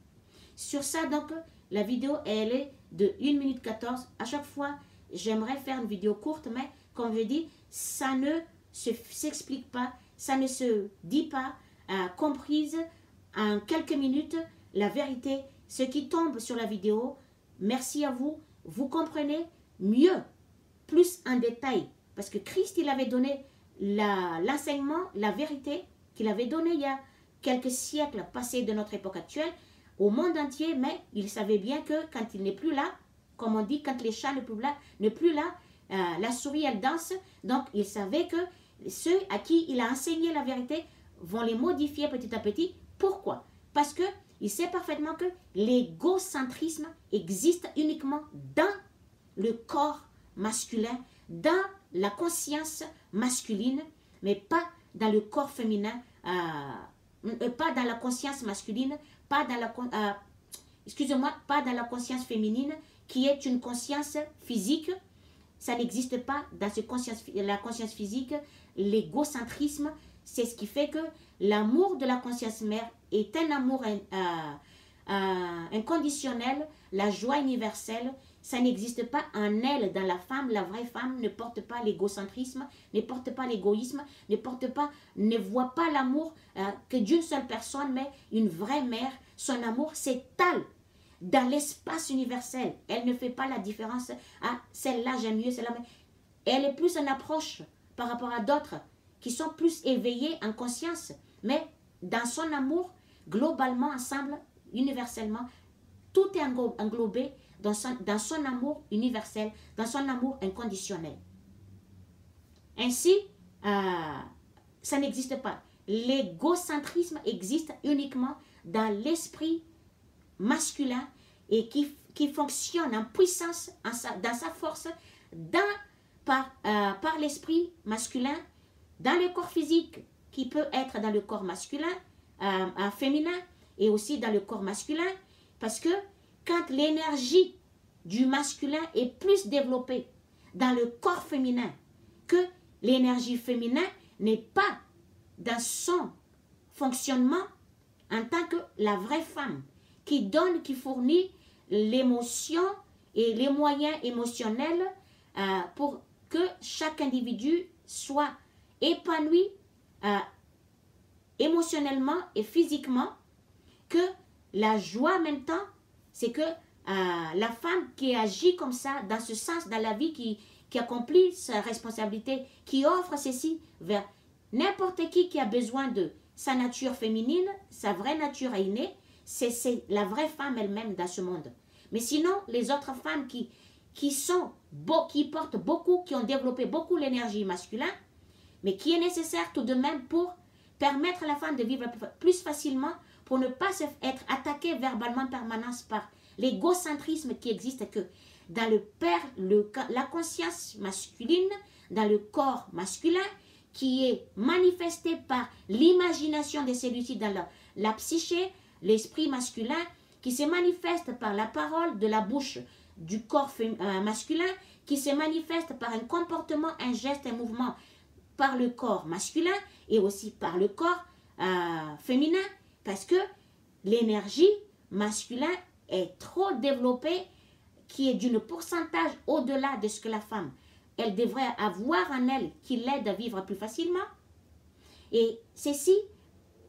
Sur ça, donc, la vidéo, elle est de 1 minute 14. À chaque fois, j'aimerais faire une vidéo courte, mais comme je dis, ça ne s'explique pas, ça ne se dit pas, comprise en quelques minutes, la vérité, ce qui tombe sur la vidéo. Merci à vous, vous comprenez mieux, plus en détail, parce que Christ, il avait donné l'enseignement, la vérité qu'il avait donné il y a quelques siècles passés de notre époque actuelle, au monde entier, mais il savait bien que quand il n'est plus là, comme on dit, quand les chats ne plus là, la souris elle danse, donc il savait que ceux à qui il a enseigné la vérité vont les modifier petit à petit. Pourquoi? Parce qu'il sait parfaitement que l'égocentrisme existe uniquement dans le corps masculin, dans la conscience masculine, mais pas dans le corps féminin, pas dans la conscience masculine, pas dans la, excusez-moi, pas dans la conscience féminine, qui est une conscience physique. Ça n'existe pas dans la conscience physique. L'égocentrisme, c'est ce qui fait que l'amour de la conscience mère est un amour inconditionnel, la joie universelle. Ça n'existe pas en elle, dans la femme. La vraie femme ne porte pas l'égocentrisme, ne porte pas l'égoïsme, ne voit pas l'amour que d'une seule personne, mais une vraie mère. Son amour s'étale dans l'espace universel. Elle ne fait pas la différence. Ah, celle-là j'aime mieux, celle-là. Elle est plus en approche par rapport à d'autres qui sont plus éveillés en conscience. Mais dans son amour, globalement, ensemble, universellement, tout est englobé dans son amour universel, dans son amour inconditionnel. Ainsi, ça n'existe pas. L'égocentrisme existe uniquement dans l'esprit masculin et qui fonctionne en puissance, dans sa force, par l'esprit masculin, dans le corps physique, qui peut être dans le corps masculin, féminin, et aussi dans le corps masculin, parce que quand l'énergie du masculin est plus développée dans le corps féminin que l'énergie féminin n'est pas dans son fonctionnement en tant que la vraie femme qui donne, qui fournit l'émotion et les moyens émotionnels pour que chaque individu soit épanoui émotionnellement et physiquement, que la joie en même temps, c'est que la femme qui agit comme ça, dans ce sens, dans la vie, qui accomplit sa responsabilité, qui offre ceci vers n'importe qui a besoin de sa nature féminine, sa vraie nature innée, c'est la vraie femme elle-même dans ce monde. Mais sinon, les autres femmes qui portent beaucoup, qui ont développé beaucoup l'énergie masculine, mais qui est nécessaire tout de même pour permettre à la femme de vivre plus facilement, pour ne pas être attaquée verbalement en permanence par l'égocentrisme qui existe, que dans la conscience masculine, dans le corps masculin, qui est manifesté par l'imagination de celui-ci dans la psyché, l'esprit masculin, qui se manifeste par la parole de la bouche du corps masculin, qui se manifeste par un comportement, un geste, un mouvement par le corps masculin et aussi par le corps féminin, parce que l'énergie masculine est trop développée, qui est d'une pourcentage au-delà de ce que la femme, elle devrait avoir en elle, qui l'aide à vivre plus facilement. Et ceci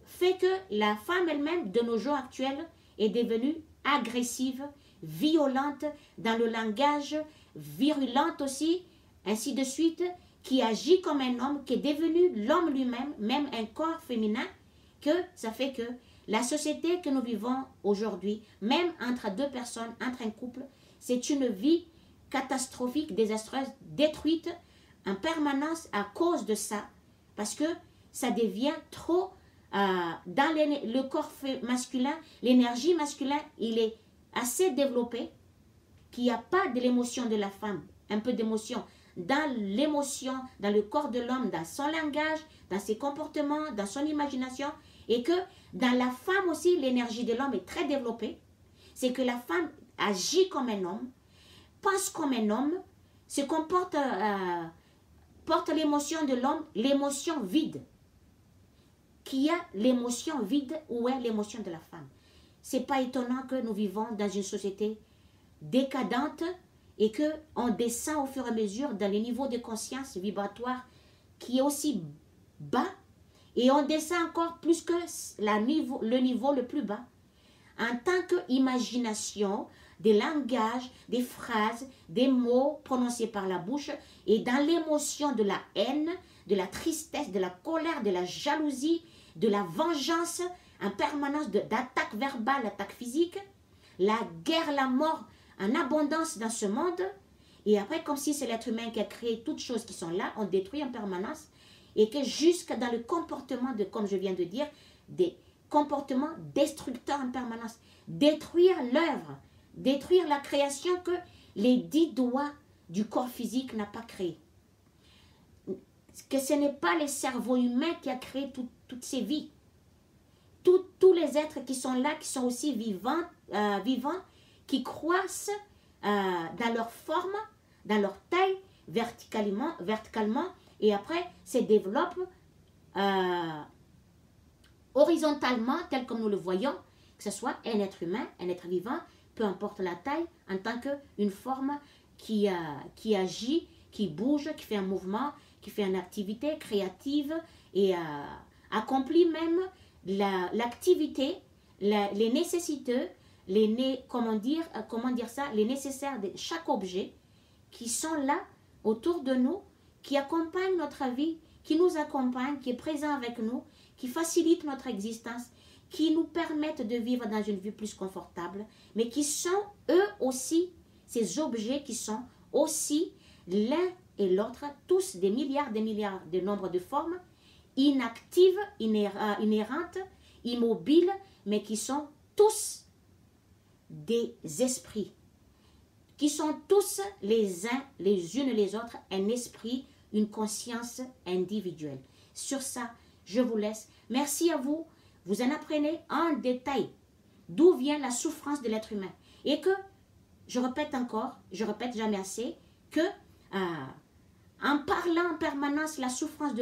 fait que la femme elle-même, de nos jours actuels, est devenue agressive, violente dans le langage, virulente aussi, ainsi de suite, qui agit comme un homme, qui est devenu l'homme lui-même, même un corps féminin, que ça fait que la société que nous vivons aujourd'hui, même entre deux personnes, entre un couple, c'est une vie catastrophique, désastreuse, détruite en permanence à cause de ça, parce que ça devient trop dans le corps masculin, l'énergie masculine, il est assez développé qu'il n'y a pas de l'émotion de la femme, un peu d'émotion dans l'émotion, dans le corps de l'homme, dans son langage, dans ses comportements, dans son imagination, et que dans la femme aussi, l'énergie de l'homme est très développée. C'est que la femme agit comme un homme, pense comme un homme, se comporte, porte l'émotion de l'homme, l'émotion vide. Qui a l'émotion vide, où est l'émotion de la femme? C'est pas étonnant que nous vivons dans une société décadente et qu'on descend au fur et à mesure dans les niveaux de conscience vibratoire qui est aussi bas, et on descend encore plus que le niveau le plus bas en tant qu'imagination, des langages, des phrases, des mots prononcés par la bouche, et dans l'émotion de la haine, de la tristesse, de la colère, de la jalousie, de la vengeance en permanence, d'attaque verbale, d'attaque physique, la guerre, la mort en abondance dans ce monde. Et après, comme si c'est l'être humain qui a créé toutes choses qui sont là, on détruit en permanence. et que jusque dans le comportement de, comme je viens de dire, des comportements destructeurs en permanence, détruire l'œuvre, détruire la création que les 10 doigts du corps physique n'a pas créé. Que ce n'est pas le cerveau humain qui a créé toutes ces vies. Tous les êtres qui sont là, qui sont aussi vivants, qui croissent dans leur forme, dans leur taille, verticalement, et après se développent horizontalement, tel comme nous le voyons, que ce soit un être humain, un être vivant, peu importe la taille, en tant qu'une forme qui agit, qui bouge, qui fait un mouvement, qui fait une activité créative et accomplit même l'activité, les nécessités, les nécessaires de chaque objet qui sont là autour de nous, qui accompagnent notre vie, qui nous accompagnent, qui est présent avec nous, qui facilite notre existence, qui nous permettent de vivre dans une vie plus confortable, mais qui sont eux aussi, ces objets qui sont aussi l'un et l'autre, tous des milliards de nombres de formes, inactives, inhérentes, immobiles, mais qui sont tous des esprits, qui sont tous les uns, les unes les autres, un esprit, une conscience individuelle. Sur ça, je vous laisse. Merci à vous. Vous en apprenez en détail d'où vient la souffrance de l'être humain. Et que, je répète encore, je répète jamais assez, que en parlant en permanence la souffrance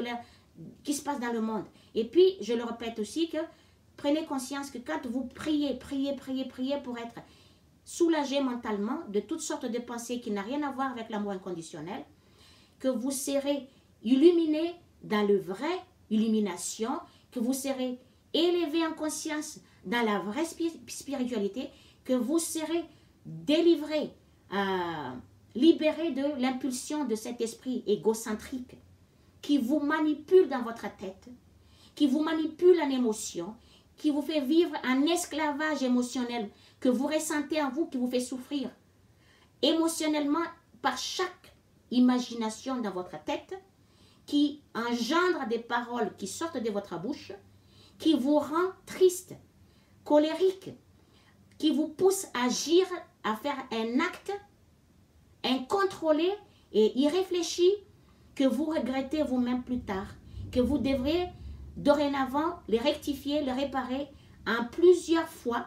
qui se passe dans le monde. Et puis, je le répète aussi que prenez conscience que quand vous priez pour être soulagé mentalement de toutes sortes de pensées qui n'ont rien à voir avec l'amour inconditionnel, que vous serez illuminé dans le vrai illumination, que vous serez élevé en conscience dans la vraie spiritualité, que vous serez délivré, libéré de l'impulsion de cet esprit égocentrique qui vous manipule dans votre tête, qui vous manipule en émotion, qui vous fait vivre un esclavage émotionnel que vous ressentez en vous, qui vous fait souffrir émotionnellement par chaque imagination dans votre tête, qui engendre des paroles qui sortent de votre bouche, qui vous rend triste, colérique, qui vous pousse à agir, à faire un acte incontrôlé et irréfléchi que vous regrettez vous-même plus tard, que vous devrez dorénavant les rectifier, les réparer en plusieurs fois,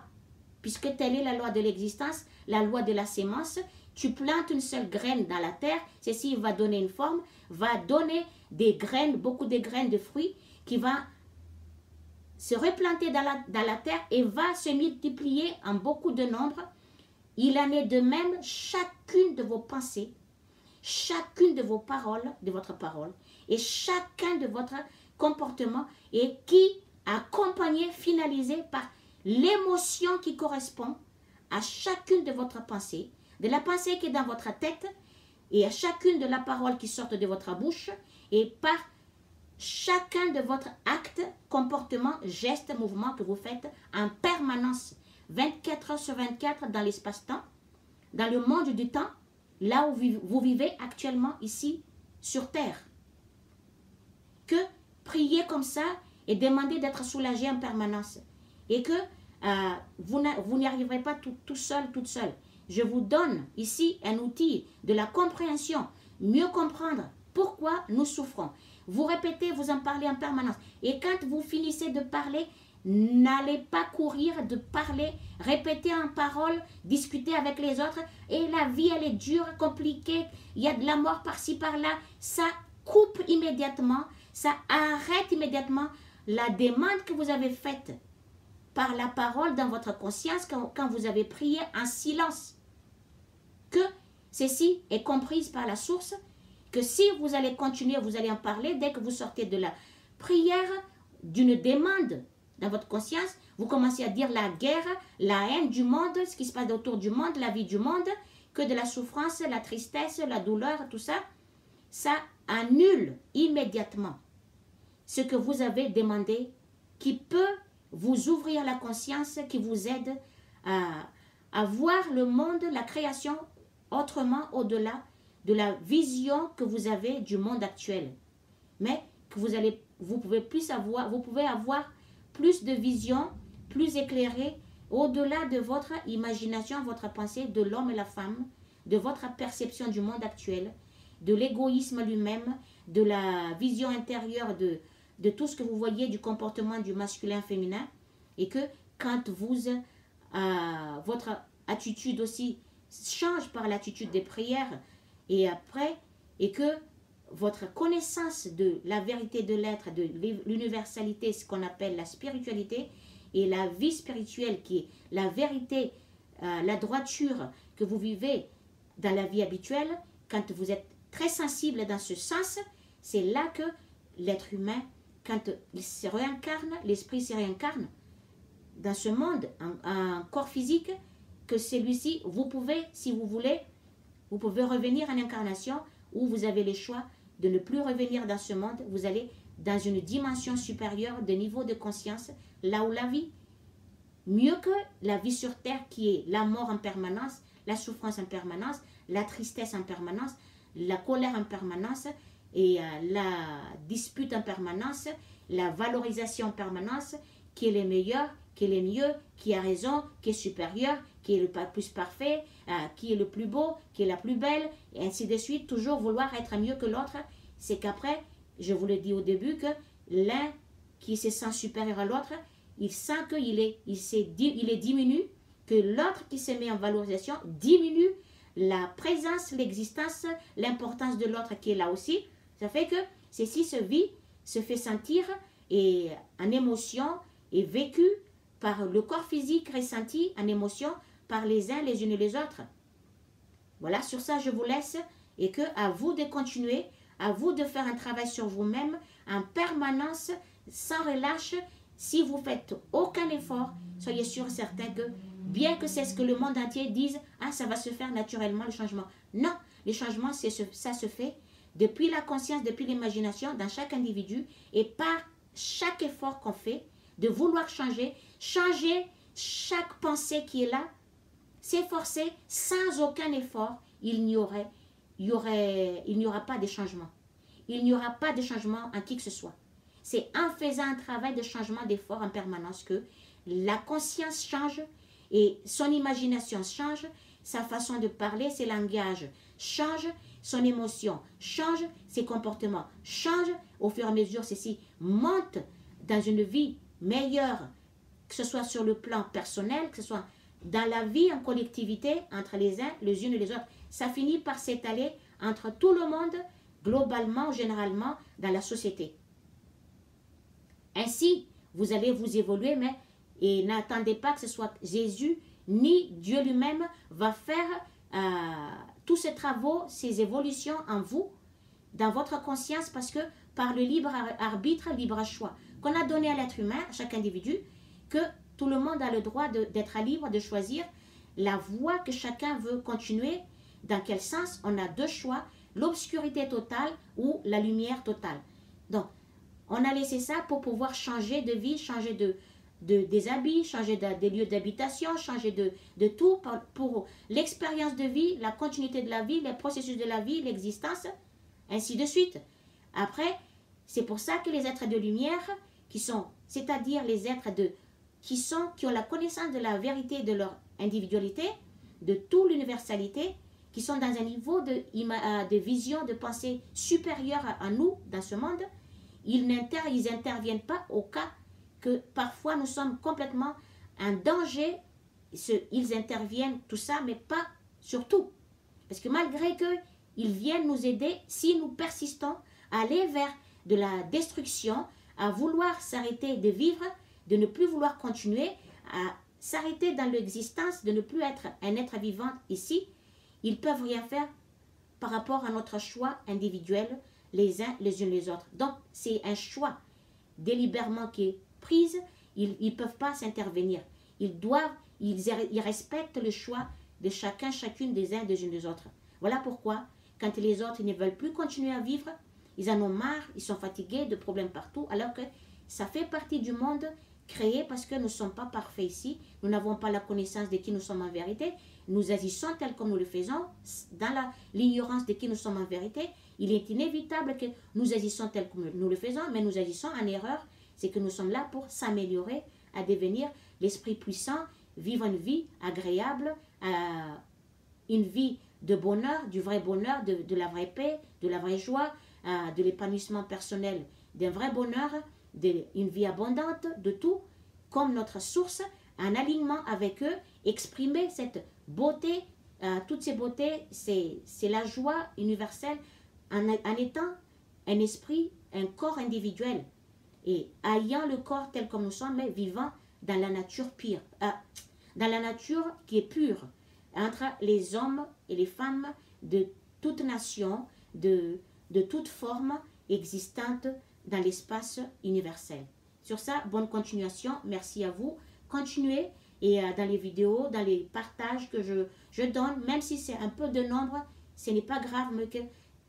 puisque telle est la loi de l'existence, la loi de la sémence. Tu plantes une seule graine dans la terre, ceci va donner une forme, va donner des graines, beaucoup de graines de fruits, qui va se replanter dans la terre et va se multiplier en beaucoup de nombres. Il en est de même chacune de vos pensées, chacune de vos paroles, de votre parole, et chacun de votre comportement, et qui accompagné, finalisé par l'émotion qui correspond à chacune de votre pensée, de la pensée qui est dans votre tête, et à chacune de la parole qui sort de votre bouche, et par chacun de votre acte, comportement, geste, mouvement que vous faites en permanence, 24 heures sur 24 dans l'espace-temps, dans le monde du temps, là où vous vivez actuellement ici sur Terre. Que priez comme ça et demandez d'être soulagé en permanence. Et que vous n'y arriverez pas tout seul, toute seule. Je vous donne ici un outil de la compréhension, mieux comprendre pourquoi nous souffrons. Vous répétez, vous en parlez en permanence. Et quand vous finissez de parler, n'allez pas courir de parler, répétez en parole, discutez avec les autres. Et la vie, elle est dure, compliquée, il y a de la mort par-ci, par-là. Ça coupe immédiatement, ça arrête immédiatement la demande que vous avez faite par la parole dans votre conscience quand vous avez prié en silence. Que ceci est comprise par la source, que si vous allez continuer, vous allez en parler, dès que vous sortez de la prière, d'une demande dans votre conscience, vous commencez à dire la guerre, la haine du monde, ce qui se passe autour du monde, la vie du monde, que de la souffrance, la tristesse, la douleur, tout ça, ça annule immédiatement ce que vous avez demandé, qui peut vous ouvrir la conscience, qui vous aide à voir le monde, la création autrement, au-delà de la vision que vous avez du monde actuel. Mais que vous pouvez avoir plus de vision, plus éclairée, au-delà de votre imagination, votre pensée, de l'homme et la femme, de votre perception du monde actuel, de l'égoïsme lui-même, de la vision intérieure de tout ce que vous voyez du comportement du masculin féminin, et que quand votre attitude aussi change par l'attitude des prières, et après, et que votre connaissance de la vérité de l'être, de l'universalité, ce qu'on appelle la spiritualité, et la vie spirituelle qui est la vérité, la droiture que vous vivez dans la vie habituelle, quand vous êtes très sensible dans ce sens, c'est là que l'être humain, quand il se réincarne, l'esprit se réincarne dans ce monde, un corps physique, que celui-ci, vous pouvez, si vous voulez, vous pouvez revenir en incarnation, ou vous avez le choix de ne plus revenir dans ce monde, vous allez dans une dimension supérieure de niveau de conscience, là où la vie, mieux que la vie sur terre qui est la mort en permanence, la souffrance en permanence, la tristesse en permanence, la colère en permanence, et la dispute en permanence, la valorisation en permanence, qui est le meilleur, qui est le mieux, qui a raison, qui est supérieur, qui est le plus parfait, qui est le plus beau, qui est la plus belle, et ainsi de suite, toujours vouloir être mieux que l'autre. C'est qu'après, je vous l'ai dit au début, que l'un qui se sent supérieur à l'autre, il sent qu'il est diminué, que l'autre qui se met en valorisation diminue la présence, l'existence, l'importance de l'autre qui est là aussi. Ça fait que ceci se fait sentir et en émotion et vécu par le corps physique, ressenti en émotion par les uns les unes et les autres. Voilà, sur ça je vous laisse, et que à vous de continuer, à vous de faire un travail sur vous-même en permanence, sans relâche. Si vous faites aucun effort, soyez sûr et certain que, bien que c'est ce que le monde entier dise, ah, ça va se faire naturellement le changement. Non, le changement, ça se fait depuis la conscience, depuis l'imagination, dans chaque individu, et par chaque effort qu'on fait, de vouloir changer chaque pensée qui est là, s'efforcer sans aucun effort, il n'y aura pas de changement. Il n'y aura pas de changement en qui que ce soit. C'est en faisant un travail de changement d'effort en permanence que la conscience change et son imagination change, sa façon de parler, ses langages changent, son émotion change, ses comportements changent. Au fur et à mesure, ceci monte dans une vie meilleure, que ce soit sur le plan personnel, que ce soit dans la vie en collectivité, entre les uns, les unes et les autres. Ça finit par s'étaler entre tout le monde, globalement, généralement, dans la société. Ainsi, vous allez vous évoluer, mais et n'attendez pas que ce soit Jésus ni Dieu lui-même va faire tous ces travaux, ces évolutions en vous, dans votre conscience, parce que par le libre arbitre, libre choix qu'on a donné à l'être humain, à chaque individu, que tout le monde a le droit d'être libre, de choisir la voie que chacun veut continuer. Dans quel sens? On a deux choix, l'obscurité totale ou la lumière totale. Donc, on a laissé ça pour pouvoir changer de vie, changer des habits, changer des lieux d'habitation, changer de tout pour l'expérience de vie, la continuité de la vie, les processus de la vie, l'existence, ainsi de suite. Après, c'est pour ça que les êtres de lumière, c'est-à-dire les êtres qui ont la connaissance de la vérité de leur individualité, de toute l'universalité, qui sont dans un niveau de vision, de pensée supérieure à nous dans ce monde, ils n'interviennent pas au cas que parfois nous sommes complètement en danger. Ils interviennent, tout ça, mais pas sur tout. Parce que malgré qu'ils viennent nous aider, si nous persistons à aller vers de la destruction, à vouloir s'arrêter de vivre, de ne plus vouloir continuer, à s'arrêter dans l'existence, de ne plus être un être vivant ici, ils ne peuvent rien faire par rapport à notre choix individuel, les uns les unes les autres. Donc, c'est un choix délibérément qui est prise, ils ne peuvent pas s'intervenir. Ils respectent le choix de chacune des uns des unes des autres. Voilà pourquoi, quand les autres ne veulent plus continuer à vivre, ils en ont marre, ils sont fatigués de problèmes partout, alors que ça fait partie du monde créés parce que nous ne sommes pas parfaits ici. Nous n'avons pas la connaissance de qui nous sommes en vérité. Nous agissons tel comme nous le faisons, dans l'ignorance de qui nous sommes en vérité. Il est inévitable que nous agissons tel comme nous le faisons, mais nous agissons en erreur. C'est que nous sommes là pour s'améliorer, à devenir l'esprit puissant, vivre une vie agréable, une vie de bonheur, du vrai bonheur, de la vraie paix, de la vraie joie, de l'épanouissement personnel, d'un vrai bonheur, d'une vie abondante, de tout, comme notre source, en alignement avec eux, exprimer cette beauté, toutes ces beautés, c'est la joie universelle en étant un esprit, un corps individuel et ayant le corps tel comme nous sommes, mais vivant dans la nature pure, dans la nature qui est pure, entre les hommes et les femmes de toute nation, de toute forme existante dans l'espace universel. Sur ça, bonne continuation, merci à vous. Continuez et dans les vidéos, dans les partages que je donne, même si c'est un peu de nombre, ce n'est pas grave, mais que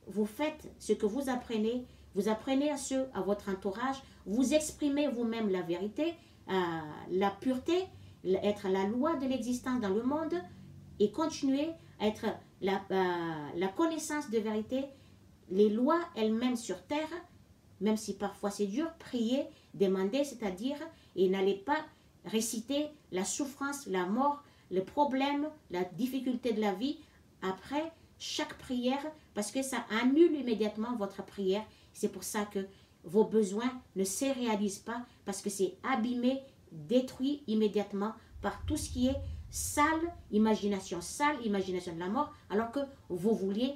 vous faites ce que vous apprenez à votre entourage, vous exprimez vous-même la vérité, la pureté, être la loi de l'existence dans le monde et continuer à être la connaissance de vérité, les lois elles-mêmes sur terre, même si parfois c'est dur, prier, demander, c'est-à-dire, et n'allez pas réciter la souffrance, la mort, le problème, la difficulté de la vie après chaque prière, parce que ça annule immédiatement votre prière. C'est pour ça que vos besoins ne se réalisent pas, parce que c'est abîmé, détruit immédiatement par tout ce qui est sale imagination de la mort, alors que vous vouliez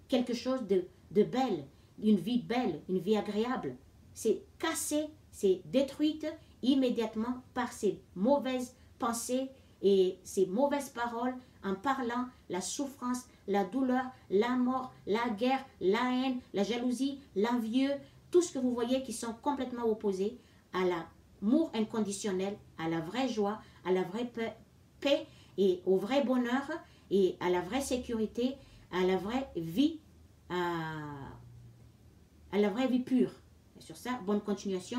quelque chose de belle, une vie agréable. C'est cassé, c'est détruite immédiatement par ces mauvaises pensées et ces mauvaises paroles en parlant la souffrance, la douleur, la mort, la guerre, la haine, la jalousie, l'envieux, tout ce que vous voyez qui sont complètement opposés à l'amour inconditionnel, à la vraie joie, à la vraie paix et au vrai bonheur et à la vraie sécurité, à la vraie vie, à la vraie vie pure. Et sur ça, bonne continuation.